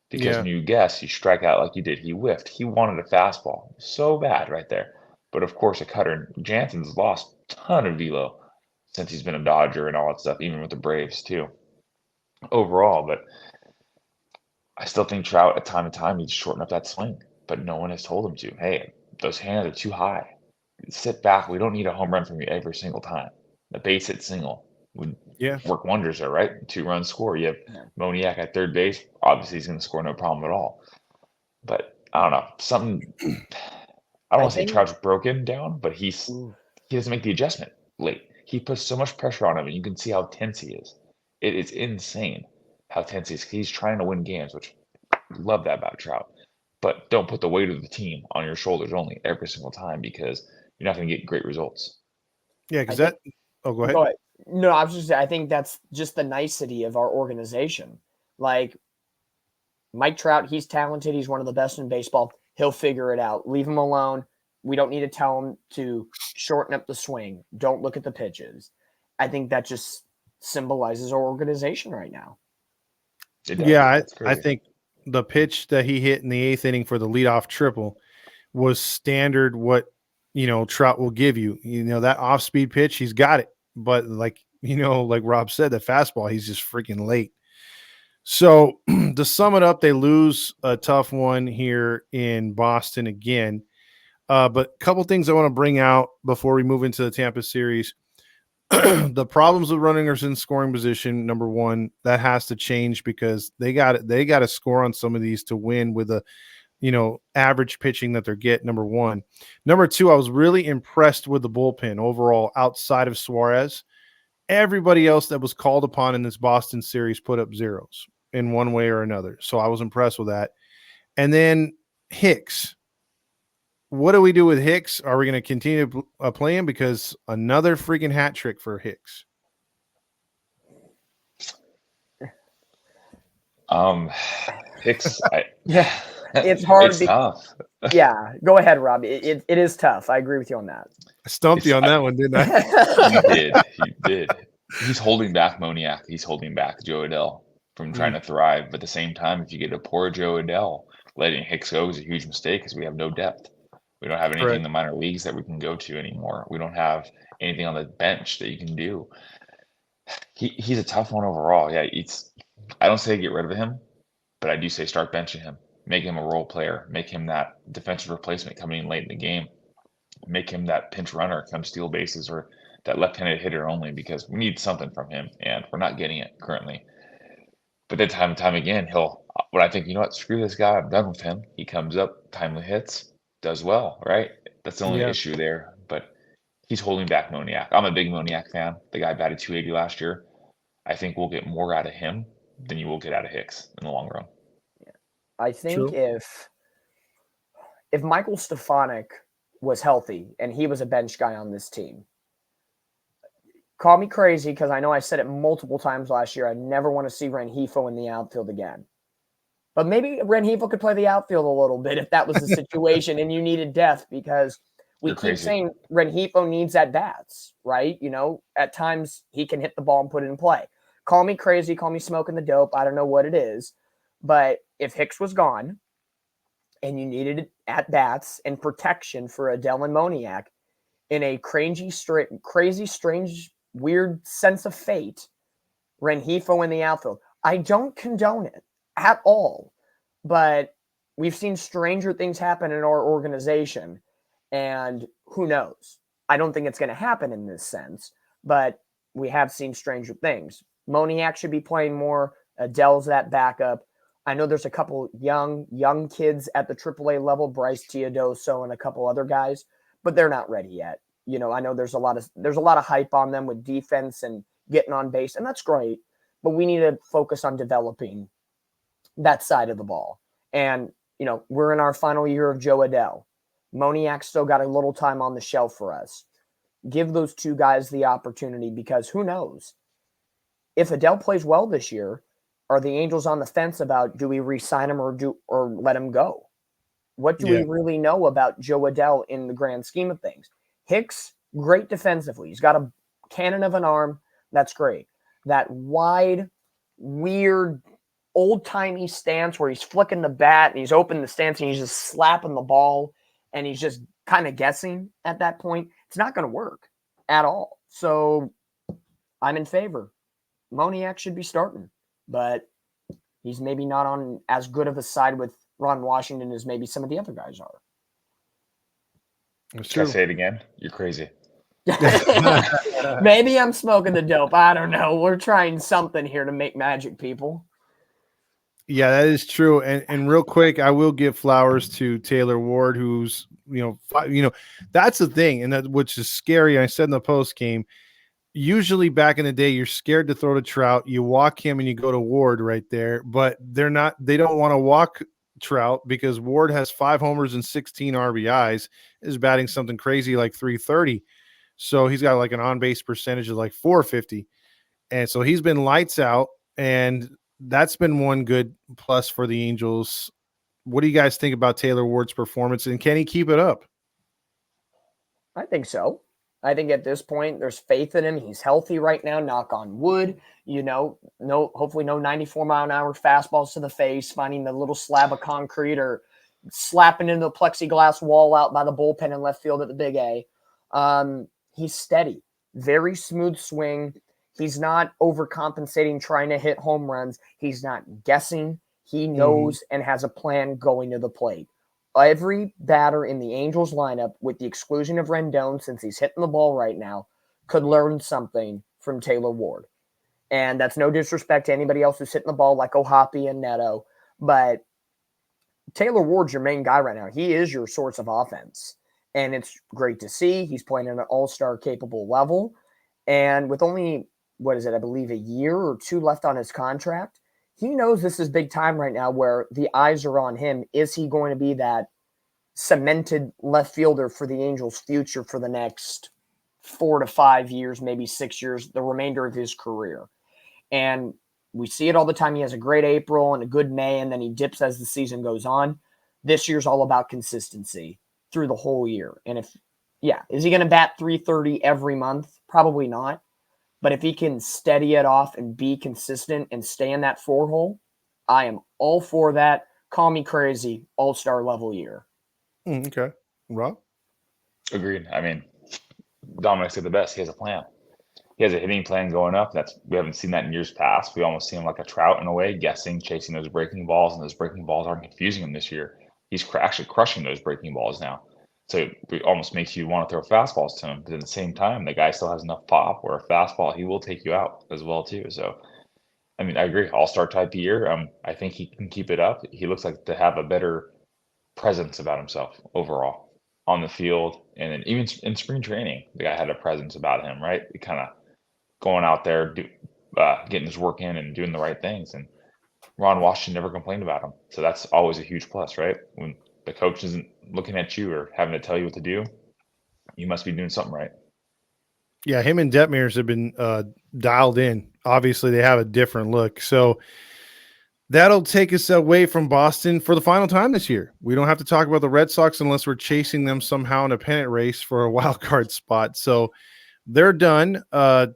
Because Yeah. when you guess, you strike out like you did. He whiffed. He wanted a fastball so bad right there. But of course, a cutter. Jansen's lost a ton of velo since he's been a Dodger and all that stuff, even with the Braves too. Overall, but I still think Trout, at time to time, needs to shorten up that swing. But no one has told him to. Hey, those hands are too high. Sit back. We don't need a home run from you every single time. The base hit single would Yeah. work wonders there, right? 2 run score. You have Yeah. Moniak at third base. Obviously, he's going to score no problem at all. But I don't know. Something I don't I want to say think Trout's broken down, but he ooh, doesn't make the adjustment late. He puts so much pressure on him, and you can see how tense he is. It is insane how tense he is. He's trying to win games, which I love that about Trout. But don't put the weight of the team on your shoulders only every single time because you're not going to get great results. Yeah, I because think oh, go ahead. go ahead. No, I was just I think that's just the nicety of our organization. Like Mike Trout, he's talented. He's one of the best in baseball. He'll figure it out. Leave him alone. We don't need to tell him to shorten up the swing. Don't look at the pitches. I think that just symbolizes our organization right now. It does. Yeah, It's I crazy. think the pitch that he hit in the 8th inning for the leadoff triple was standard what, Trout will give you. That off-speed pitch, he's got it. But like Rob said, the fastball, he's just freaking late. So to sum it up, they lose a tough one here in Boston again. But a couple things I want to bring out before we move into the Tampa series. The problems with runners in scoring position, number one, that has to change because they got to score on some of these to win with the average pitching that they're getting. Number one. Number two, I was really impressed with the bullpen overall outside of Suarez. Everybody else that was called upon in this Boston series put up zeros in one way or another. So I was impressed with that. And then Hicks. What do we do with Hicks? Are we going to continue to play him? Because another freaking hat trick for Hicks. Hicks, Yeah, it's hard. It's tough. Yeah, go ahead, Rob. It is tough. I agree with you on that. I stumped you on that one, didn't I? He did. He did. He's holding back Moniak. He's holding back Joe Adell from trying to thrive. But at the same time, if you get a poor Joe Adell, letting Hicks go is a huge mistake because we have no depth. We don't have anything Correct. in the minor leagues that we can go to anymore. We don't have anything on the bench that you can do. He's a tough one overall. Yeah, I don't say get rid of him, but I do say start benching him. Make him a role player. Make him that defensive replacement coming in late in the game. Make him that pinch runner, come steal bases, or that left-handed hitter only because we need something from him, and we're not getting it currently. But then time and time again, when I think, you know what, screw this guy, I'm done with him. He comes up, timely hits, does well, right? That's the only Yeah. issue there. But he's holding back Moniak. I'm a big Moniak fan. The guy batted 280 last year. I think we'll get more out of him than you will get out of Hicks in the long run. I think True. if Michael Stefanik was healthy and he was a bench guy on this team, call me crazy because I know I said it multiple times last year. I never want to see Rengifo in the outfield again. But maybe Rengifo could play the outfield a little bit if that was the situation and you needed depth because we You're keep crazy. saying Rengifo needs at bats, right? At times he can hit the ball and put it in play. Call me crazy, call me smoking the dope. I don't know what it is. But if Hicks was gone and you needed at bats and protection for Adell and Moniak in a crazy, strange, weird sense of fate, Rengifo in the outfield. I don't condone it at all, but we've seen stranger things happen in our organization, and who knows? I don't think it's going to happen in this sense, but we have seen stranger things. Moniak should be playing more. Adele's that backup. I know there's a couple young kids at the AAA level, Bryce Teodoso and a couple other guys, but they're not ready yet. I know there's a lot of hype on them with defense and getting on base, and that's great, but we need to focus on developing that side of the ball. And, we're in our final year of Joe Adell. Moniak still got a little time on the shelf for us. Give those two guys the opportunity because who knows? If Adell plays well this year, are the Angels on the fence about do we re-sign him or let him go? What do we really know about Joe Adell in the grand scheme of things? Hicks, great defensively. He's got a cannon of an arm. That's great. That wide, weird, old-timey stance where he's flicking the bat and he's opening the stance and he's just slapping the ball and he's just kind of guessing at that point, it's not going to work at all. So I'm in favor. Moniak should be starting, but he's maybe not on as good of a side with Ron Washington as maybe some of the other guys are. That's Can I true. say it again? You're crazy. Maybe I'm smoking the dope. I don't know. We're trying something here to make magic, people. Yeah, that is true. And real quick, I will give flowers to Taylor Ward, who's that's the thing, and that which is scary. I said in the post game, usually back in the day, you're scared to throw to Trout. You walk him and you go to Ward right there, but they don't want to walk Trout because Ward has 5 homers and 16 RBIs, is batting something crazy like 330. So he's got like an on-base percentage of like 450. And so he's been lights out, and that's been one good plus for the Angels. What do you guys think about Taylor Ward's performance, and can he keep it up? I think so. I think at this point, there's faith in him. He's healthy right now, knock on wood. Hopefully no 94-mile-an-hour fastballs to the face, finding the little slab of concrete or slapping into the plexiglass wall out by the bullpen in left field at the Big A. He's steady, very smooth swing. He's not overcompensating, trying to hit home runs. He's not guessing. He knows and has a plan going to the plate. Every batter in the Angels lineup, with the exclusion of Rendon, since he's hitting the ball right now, could learn something from Taylor Ward. And that's no disrespect to anybody else who's hitting the ball like O'Hoppe and Neto, but Taylor Ward's your main guy right now. He is your source of offense. And it's great to see. He's playing at an all-star capable level. And with only, I believe a year or two left on his contract, he knows this is big time right now where the eyes are on him. Is he going to be that cemented left fielder for the Angels' future for the next 4 to 5 years, maybe 6 years, the remainder of his career? And we see it all the time. He has a great April and a good May, and then he dips as the season goes on. This year's all about consistency through the whole year. And is he going to bat 330 every month? Probably not. But if he can steady it off and be consistent and stay in that 4 hole, I am all for that. Call me crazy, all-star level year. Okay. Rob? Agreed. I mean, Dominic said the best. He has a plan. He has a hitting plan going up. We haven't seen that in years past. We almost see him like a Trout in a way, guessing, chasing those breaking balls, and those breaking balls aren't confusing him this year. He's actually crushing those breaking balls now. So it almost makes you want to throw fastballs to him. But at the same time, the guy still has enough pop where a fastball, he will take you out as well, too. So, I mean, I agree. All-star type year. I think he can keep it up. He looks like to have a better presence about himself overall on the field. And then even in spring training, the guy had a presence about him, right? Kind of going out there, getting his work in and doing the right things. And Ron Washington never complained about him. So that's always a huge plus, right? When the coach isn't looking at you or having to tell you what to do, you must be doing something right. Yeah, him and Detmers have been dialed in. Obviously, they have a different look. So that'll take us away from Boston for the final time this year. We don't have to talk about the Red Sox unless we're chasing them somehow in a pennant race for a wild card spot. So they're done.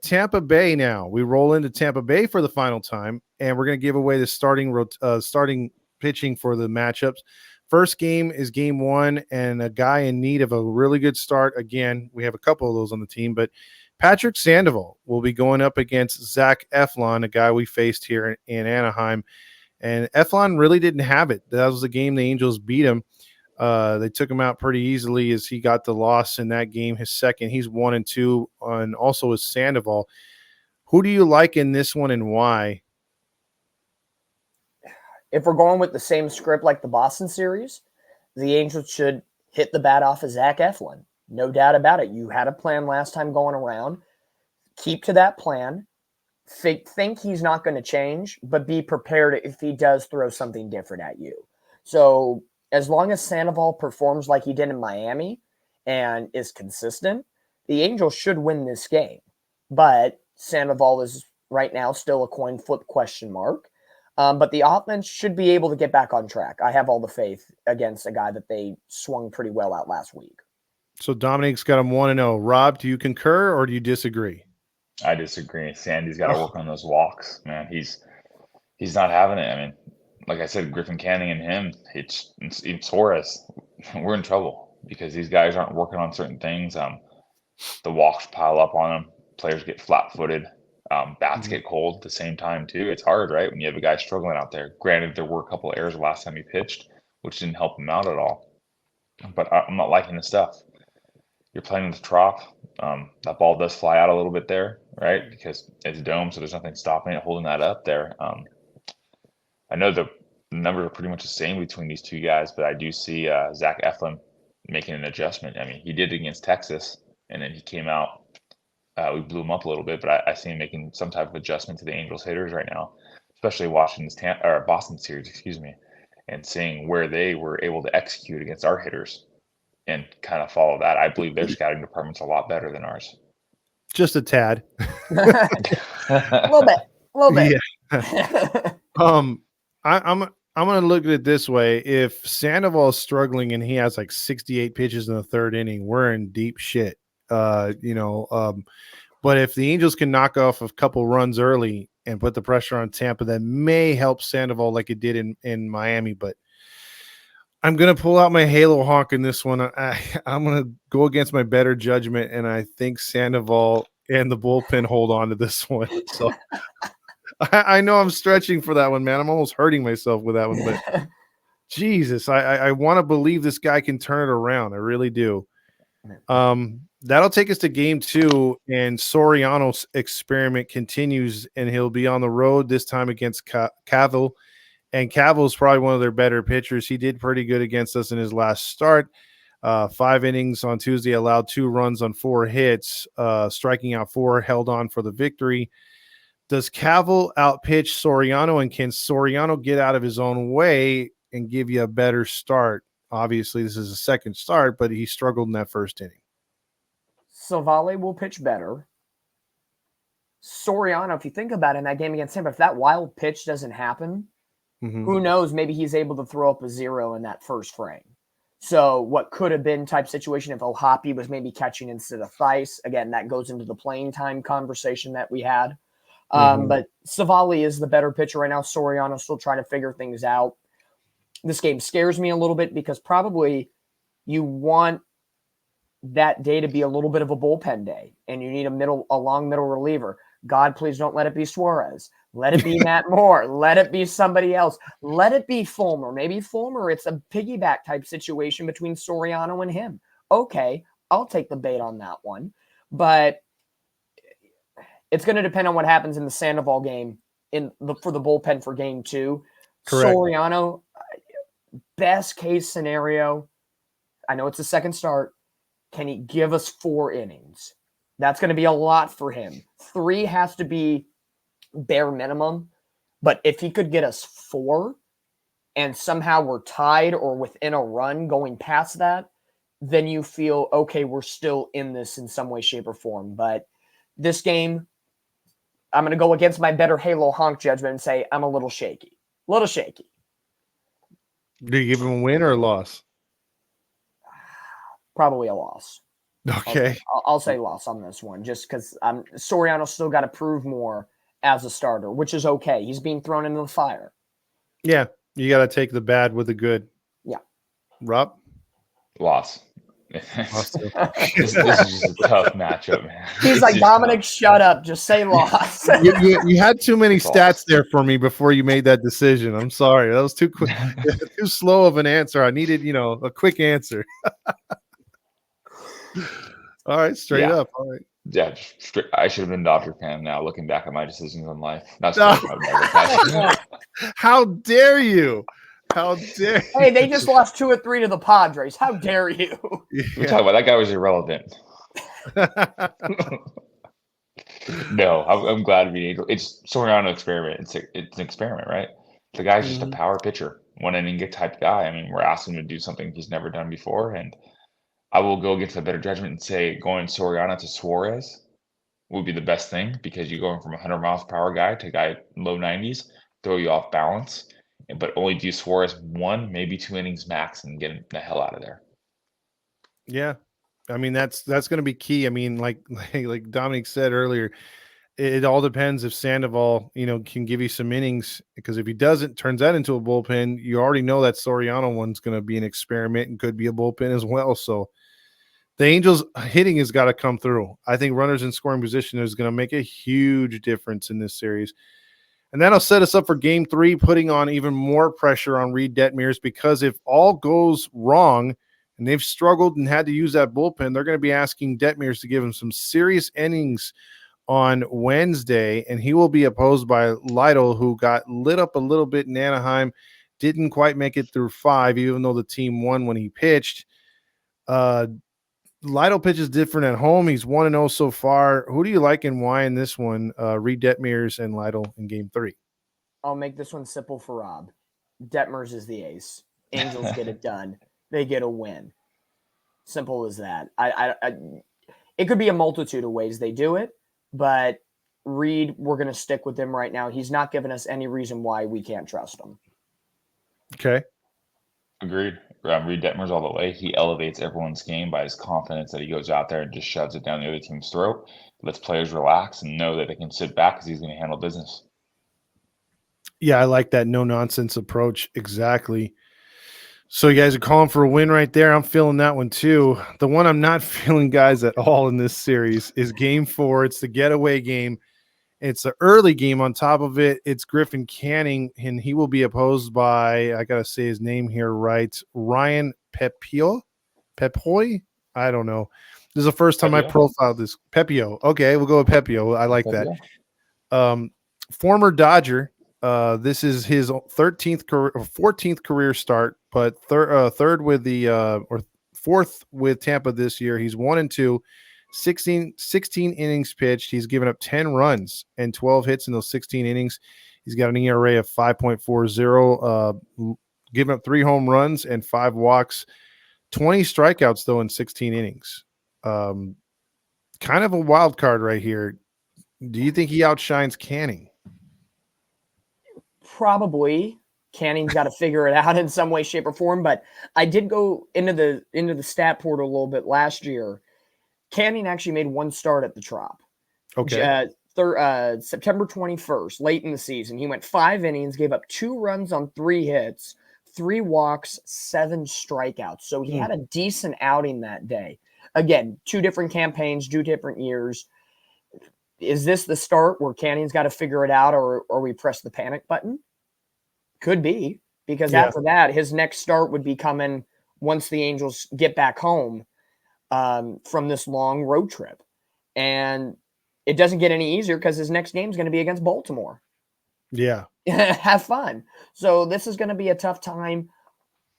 Tampa Bay now. We roll into Tampa Bay for the final time, and we're going to give away the starting pitching for the matchups. First game is game 1, and a guy in need of a really good start. Again, we have a couple of those on the team, but Patrick Sandoval will be going up against Zach Eflin, a guy we faced here in Anaheim. And Eflin really didn't have it. That was the game the Angels beat him. They took him out pretty easily as he got the loss in that game, his second. He's 1-2, and also is Sandoval. Who do you like in this one and why? If we're going with the same script like the Boston series, the Angels should hit the bat off of Zach Eflin. No doubt about it. You had a plan last time going around. Keep to that plan. Think he's not going to change, but be prepared if he does throw something different at you. So as long as Sandoval performs like he did in Miami and is consistent, the Angels should win this game. But Sandoval is right now still a coin flip question mark. But the offense should be able to get back on track. I have all the faith against a guy that they swung pretty well at last week. So Dominic's got him 1-0. Rob, do you concur or do you disagree? I disagree. Sandy's got to work on those walks, man. He's not having it. I mean, like I said, Griffin Canning and him, it's even Suarez. We're in trouble because these guys aren't working on certain things. The walks pile up on them. Players get flat-footed. Bats get cold at the same time too. It's hard, right? When you have a guy struggling out there. Granted, there were a couple of errors last time he pitched, which didn't help him out at all. But I'm not liking the stuff. You're playing in the trough. That ball does fly out a little bit there, right? Because it's a dome, so there's nothing stopping it, holding that up there. I know the numbers are pretty much the same between these two guys, but I do see Zach Eflin making an adjustment. I mean, he did it against Texas, and then he came out. We blew him up a little bit, but I see him making some type of adjustment to the Angels hitters right now, especially watching this Boston series, excuse me, and seeing where they were able to execute against our hitters and kind of follow that. I believe their scouting department's a lot better than ours. Just a tad. A little bit. Yeah. I'm going to look at it this way. If Sandoval is struggling and he has like 68 pitches in the third inning, we're in deep shit. But if the Angels can knock off a couple runs early and put the pressure on Tampa, that may help Sandoval like it did in Miami. But I'm going to pull out my Halo honk in this one. I'm going to go against my better judgment, and I think Sandoval and the bullpen hold on to this one. So I know I'm stretching for that one, man. I'm almost hurting myself with that one. But Jesus, I want to believe this guy can turn it around. I really do. That'll take us to game 2, and Soriano's experiment continues, and he'll be on the road this time against Cavill. And Cavill's probably one of their better pitchers. He did pretty good against us in his last start. 5 innings on Tuesday, allowed 2 runs on 4 hits, striking out 4, held on for the victory. Does Cavill outpitch Soriano, and can Soriano get out of his own way and give you a better start? Obviously, this is a second start, but he struggled in that first inning. Savale will pitch better. Soriano, if you think about it, in that game against Tampa, if that wild pitch doesn't happen, who knows? Maybe he's able to throw up a 0 in that first frame. So what could have been type situation if Ohapi was maybe catching instead of Theis. Again, that goes into the playing time conversation that we had. But Savale is the better pitcher right now. Soriano's still trying to figure things out. This game scares me a little bit because probably you want that day to be a little bit of a bullpen day, and you need a long middle reliever. God, please don't let it be Suarez. Let it be Matt Moore. Let it be somebody else. Let it be Fulmer. Maybe Fulmer, it's a piggyback type situation between Soriano and him. Okay, I'll take the bait on that one. But it's going to depend on what happens in the Sandoval game for the bullpen for game 2. Correct. Soriano, best case scenario, I know it's a second start. Can he give us 4 innings? That's going to be a lot for him. 3 has to be bare minimum. But if he could get us 4 and somehow we're tied or within a run going past that, then you feel, okay, we're still in this in some way, shape, or form. But this game, I'm going to go against my better Halo honk judgment and say I'm a little shaky. A little shaky. Do you give him a win or a loss? Probably a loss. Okay. I'll say loss on this one just because Soriano's still got to prove more as a starter, which is okay. He's being thrown into the fire. Yeah. You got to take the bad with the good. Yeah. Rob? Loss. This is just a tough matchup, man. He's like, Dominic, shut up. Just say loss. you had too many stats there for me before you made that decision. I'm sorry. That was too quick, too slow of an answer. I needed, a quick answer. All right, straight up. All right. Yeah, I should have been a Dodger fan now, looking back at my decisions in life. How dare you? How dare you? Hey, they just lost 2 or 3 to the Padres. How dare you? We're talking about that guy was irrelevant. No, I'm glad to be able. It's Soriano experiment. It's an experiment, right? The guy's just a power pitcher, 1 inning type guy. I mean, we're asking him to do something he's never done before, and I will go against a better judgment and say going Soriano to Suarez would be the best thing because you're going from 100 miles per hour guy to a guy low 90s, throw you off balance, but only do Suarez 1, maybe 2 innings max and get him the hell out of there. Yeah. I mean, that's going to be key. I mean, like Dominic said earlier, it all depends if Sandoval, can give you some innings, because if he doesn't, turns that into a bullpen, you already know that Soriano one's going to be an experiment and could be a bullpen as well. So the Angels hitting has got to come through. I think runners in scoring position is going to make a huge difference in this series. And that'll set us up for game 3, putting on even more pressure on Reed Detmers, because if all goes wrong and they've struggled and had to use that bullpen, they're going to be asking Detmers to give him some serious innings on Wednesday, and he will be opposed by Lytle, who got lit up a little bit in Anaheim, didn't quite make it through 5, even though the team won when he pitched. Lytle pitches different at home. He's 1-0 so far. Who do you like and why in this one? Reed Detmers and Lytle in game 3. I'll make this one simple for Rob. Detmers is the ace. Angels get it done. They get a win. Simple as that. It could be a multitude of ways they do it, but Reed, we're going to stick with him right now. He's not giving us any reason why we can't trust him. Okay. Agreed. Reed Detmers all the way. He elevates everyone's game by his confidence that he goes out there and just shoves it down the other team's throat, lets players relax and know that they can sit back because he's going to handle business. Yeah, I like that no-nonsense approach. Exactly. So you guys are calling for a win right there. I'm feeling that one too. The one I'm not feeling, guys, at all in this series is game 4. It's the getaway game. It's an early game. On top of it, it's Griffin Canning, and he will be opposed by, I got to say his name here right, Ryan Pepoy? I don't know. This is the first time I profiled this. Pepio. Okay, we'll go with Pepio. I like that. Former Dodger. This is his 14th career start, but third with the or fourth with Tampa this year. He's 1-2, 16 innings pitched. He's given up 10 runs and 12 hits in those 16 innings. He's got an ERA of 5.40, giving up 3 home runs and 5 walks, 20 strikeouts though in 16 innings. Kind of a wild card right here. Do you think he outshines Canning? Probably. Canning's got to figure it out in some way, shape, or form. But I did go into the stat portal a little bit last year. Canning actually made one start at the Trop. Okay. September 21st, late in the season, he went 5 innings, gave up 2 runs on 3 hits, 3 walks, 7 strikeouts. So he had a decent outing that day. Again, 2 different campaigns, 2 different years. Is this the start where Canning's got to figure it out, or we press the panic button? Could be, because after that, his next start would be coming once the Angels get back home from this long road trip. And it doesn't get any easier because his next game is going to be against Baltimore. Yeah. Have fun. So this is going to be a tough time.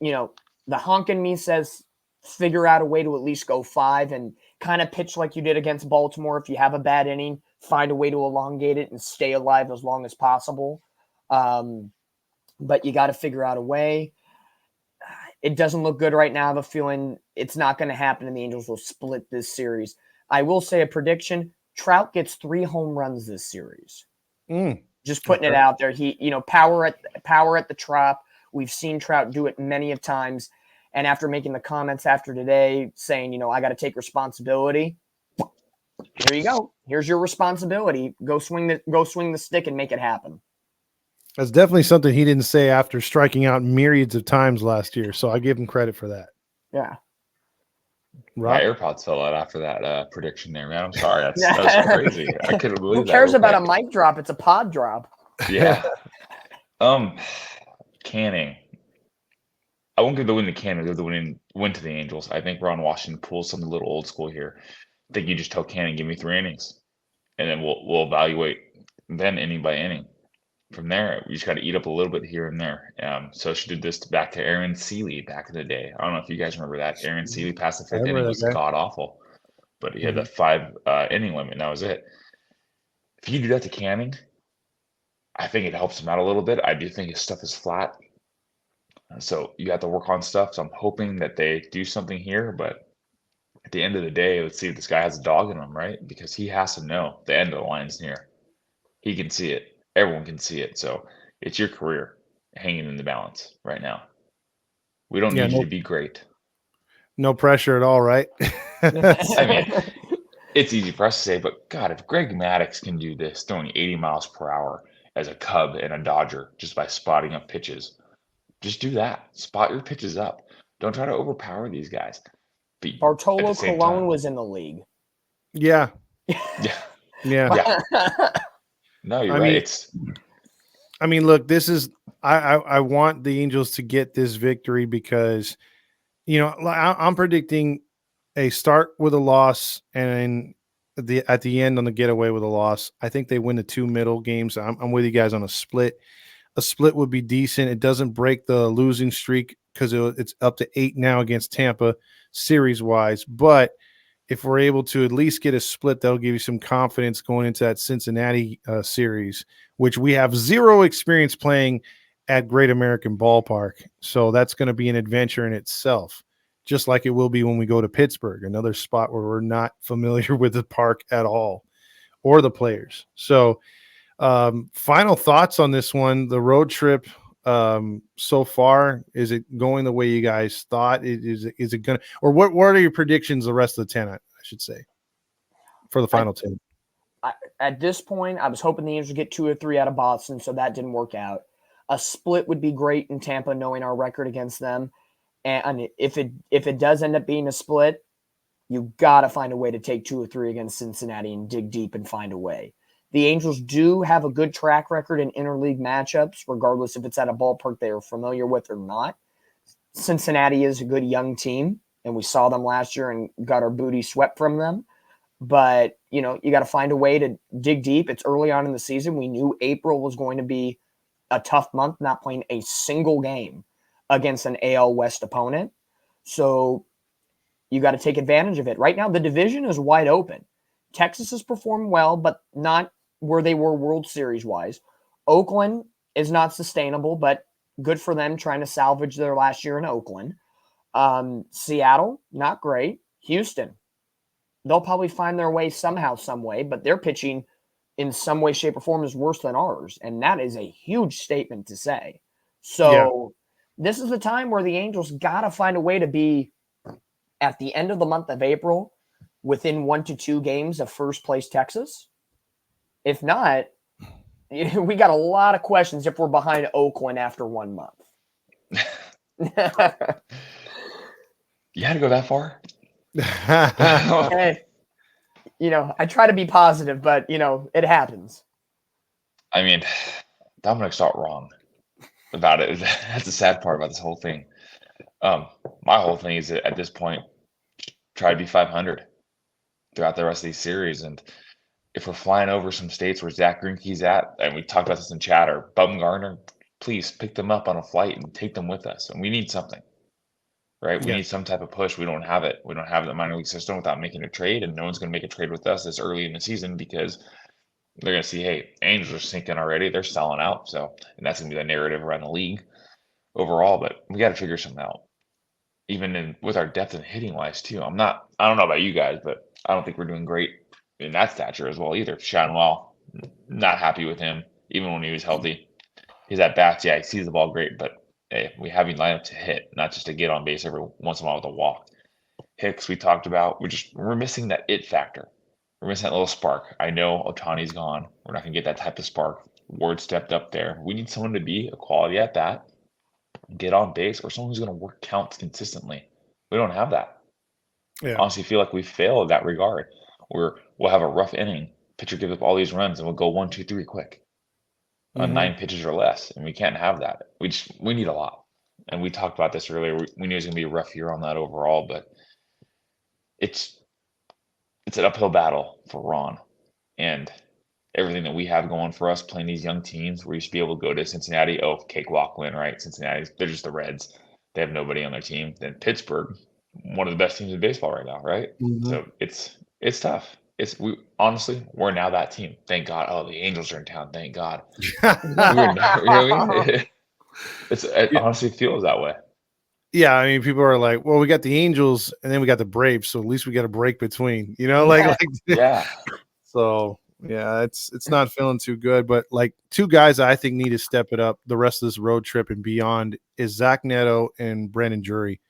The honk in me says figure out a way to at least go 5 and kind of pitch like you did against Baltimore. If you have a bad inning, find a way to elongate it and stay alive as long as possible. But you got to figure out a way. It doesn't look good right now. I have a feeling it's not going to happen and the Angels will split this series. I will say a prediction. Trout gets 3 home runs this series. Just putting it out there. He, power at the Trop. We've seen Trout do it many of times. And after making the comments after today saying, I got to take responsibility. Here you go. Here's your responsibility. Go swing the stick and make it happen. That's definitely something he didn't say after striking out myriads of times last year. So I give him credit for that. Yeah. My AirPods fell out after that prediction there, man. I'm sorry. That was crazy. I couldn't believe that. Who cares about a mic drop? It's a pod drop. Yeah. Canning. I won't give the win to Canning. Give the win to the Angels. I think Ron Washington pulls something a little old school here. I think you just tell Canning, give me 3 innings, and then we'll evaluate then inning by inning. From there, we just got to eat up a little bit here and there. So she did this back to Aaron Seeley back in the day. I don't know if you guys remember that. Aaron Seeley past the 5th inning was god awful, but he had that 5 inning limit, and that was it. If you do that to Canning, I think it helps him out a little bit. I do think his stuff is flat, so you have to work on stuff. So I'm hoping that they do something here, but at the end of the day, let's see if this guy has a dog in him, right? Because he has to know the end of the line's near. He can see it. Everyone can see it. So it's your career hanging in the balance right now. We don't need you to be great. No pressure at all, right? I mean, it's easy for us to say, but God, if Greg Maddux can do this, throwing 80 miles per hour as a Cub and a Dodger just by spotting up pitches, just do that. Spot your pitches up. Don't try to overpower these guys. But at Bartolo the same Colon time, was in the league. Yeah. yeah, Yeah. yeah. No, you're I right. mean, look, this is I want the Angels to get this victory because, I'm predicting a start with a loss and at the end on the getaway with a loss. I think they win the two middle games. I'm with you guys on a split. A split would be decent. It doesn't break the losing streak because it's up to 8 now against Tampa series wise. But if we're able to at least get a split, that'll give you some confidence going into that Cincinnati series, which we have zero experience playing at Great American Ballpark. So that's going to be an adventure in itself, just like it will be when we go to Pittsburgh, another spot where we're not familiar with the park at all or the players. So final thoughts on this one, the road trip so far. Is it going the way you guys thought? Is it gonna, or what are your predictions the rest of the 10, I should say, for the final 10? At this point, I was hoping the Angels would get 2 or 3 out of Boston, so that didn't work out. A split would be great in Tampa, knowing our record against them. And if it does end up being a split, you got to find a way to take 2 or 3 against Cincinnati and dig deep and find a way. The Angels do have a good track record in interleague matchups, regardless if it's at a ballpark they are familiar with or not. Cincinnati is a good young team, and we saw them last year and got our booty swept from them. But, you got to find a way to dig deep. It's early on in the season. We knew April was going to be a tough month, not playing a single game against an AL West opponent. So you got to take advantage of it. Right now, the division is wide open. Texas has performed well, but not where they were World Series wise. Oakland is not sustainable, but good for them trying to salvage their last year in Oakland. Seattle, not great. Houston, they'll probably find their way somehow, some way, but their pitching in some way, shape, or form is worse than ours. And that is a huge statement to say. So This is the time where the Angels got to find a way to be at the end of the month of April within 1 to 2 games of first place Texas. If not, we got a lot of questions if we're behind Oakland after 1 month. You had to go that far? Hey, I try to be positive, but, it happens. I mean, Dominic's not wrong about it. That's the sad part about this whole thing. My whole thing is that at this point, try to be 500 throughout the rest of these series. And if we're flying over some states where Zach Greinke's at, and we talked about this in chat, or Bumgarner, please pick them up on a flight and take them with us. And we need something, right? We need some type of push. We don't have it. We don't have the minor league system without making a trade, and no one's going to make a trade with us this early in the season because they're going to see, hey, Angels are sinking already. They're selling out. So, and that's going to be the narrative around the league overall. But we got to figure something out, even with our depth and hitting wise too. I don't know about you guys, but I don't think we're doing great in that stature as well either. Shanwell, not happy with him, even when he was healthy. His at bats, he sees the ball great, but hey, we have him line up to hit, not just to get on base every once in a while with a walk. Hicks, we talked about, we're missing that it factor. We're missing that little spark. I know Otani's gone. We're not going to get that type of spark. Ward stepped up there. We need someone to be a quality at that, get on base, or someone who's going to work counts consistently. We don't have that. Yeah. I honestly feel like we fail in that regard. We'll have a rough inning. Pitcher gives up all these runs, and we'll go 1, 2, 3 quick on 9 pitches or less, and we can't have that. We need a lot. And we talked about this earlier. We knew it was going to be a rough year on that overall, but it's an uphill battle for Ron and everything that we have going for us playing these young teams. We used to be able to go to Cincinnati, cakewalk win, right? Cincinnati, they're just the Reds. They have nobody on their team. Then Pittsburgh, one of the best teams in baseball right now, right? So it's tough. We're now that team. Thank God. Oh, the Angels are in town. Thank God. You know what I mean? It honestly feels that way. Yeah, I mean, people are like, well, we got the Angels and then we got the Braves, so at least we got a break between, Yeah. So yeah, it's not feeling too good. But like 2 guys I think need to step it up the rest of this road trip and beyond is Zach Neto and Brandon Drury.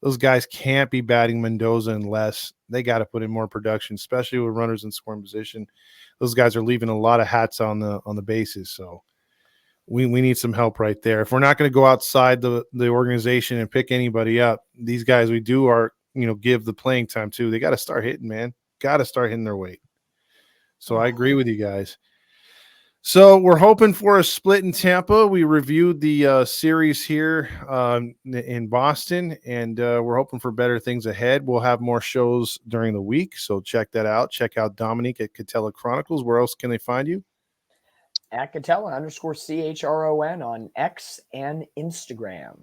those guys can't be batting Mendoza unless they got to put in more production, especially with runners in scoring position. Those guys are leaving a lot of hats on the bases. So we need some help right there. If we're not going to go outside the organization and pick anybody up, these guys we do are, give the playing time to. They got to start hitting, man. Got to start hitting their weight. So I agree with you guys. So we're hoping for a split in Tampa. We reviewed the series here in Boston, and we're hoping for better things ahead. We'll have more shows during the week, so check that out. Check out Dominique at Catella Chronicles. Where else can they find you? At Catella_CHRON on X and Instagram.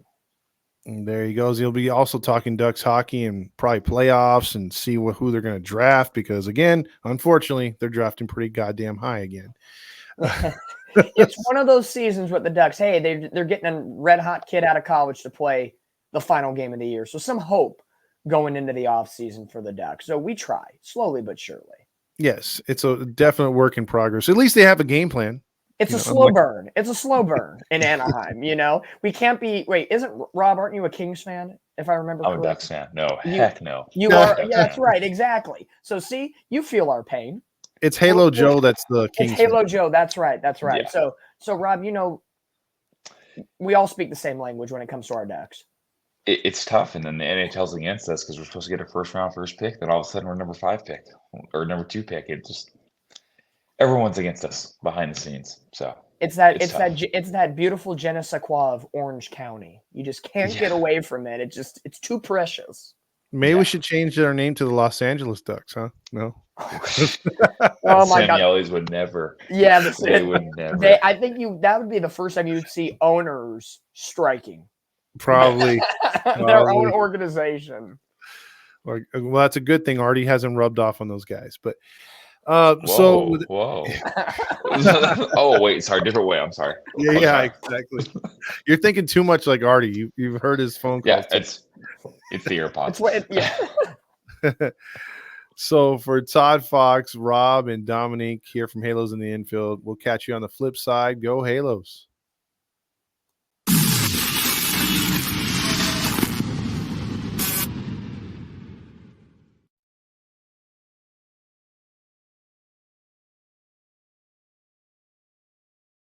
And there he goes. He'll be also talking Ducks hockey and probably playoffs and see who they're going to draft because, again, unfortunately, they're drafting pretty goddamn high again. It's one of those seasons with the Ducks. Hey, they're getting a red hot kid out of college to play the final game of the year. So some hope going into the offseason for the Ducks. So we try slowly but surely. Yes, it's a definite work in progress. At least they have a game plan. It's a slow burn. It's a slow burn in Anaheim. We can't be. Wait, isn't Rob? Aren't you a Kings fan? If I remember I'm correctly? a Ducks fan. No, heck no. You are. Yeah, that's right. Exactly. So see, you feel our pain. It's Halo Joe that's the Kings. It's Halo Joe. That's right. That's right. Yeah. So Rob, we all speak the same language when it comes to our Ducks. It's tough, and then the NHL's against us because we're supposed to get a first pick. Then all of a sudden we're number 5 pick or number 2 pick. It just everyone's against us behind the scenes. So it's that beautiful je ne sais quoi of Orange County. You just can't get away from it. It's too precious. Maybe we should change our name to the Los Angeles Ducks, huh? No. Oh my God. Samuelis would never. Yeah, they would never. I think that would be the first time you'd see owners striking. Probably. Their own organization. Well, that's a good thing. Artie hasn't rubbed off on those guys, but whoa. Oh wait, sorry, different way. I'm sorry. Yeah, exactly. You're thinking too much like Artie. You've heard his phone calls. Yeah, it's the AirPods. Yeah. So for Todd Fox, Rob, and Dominique here from Halos in the Infield, we'll catch you on the flip side. Go Halos.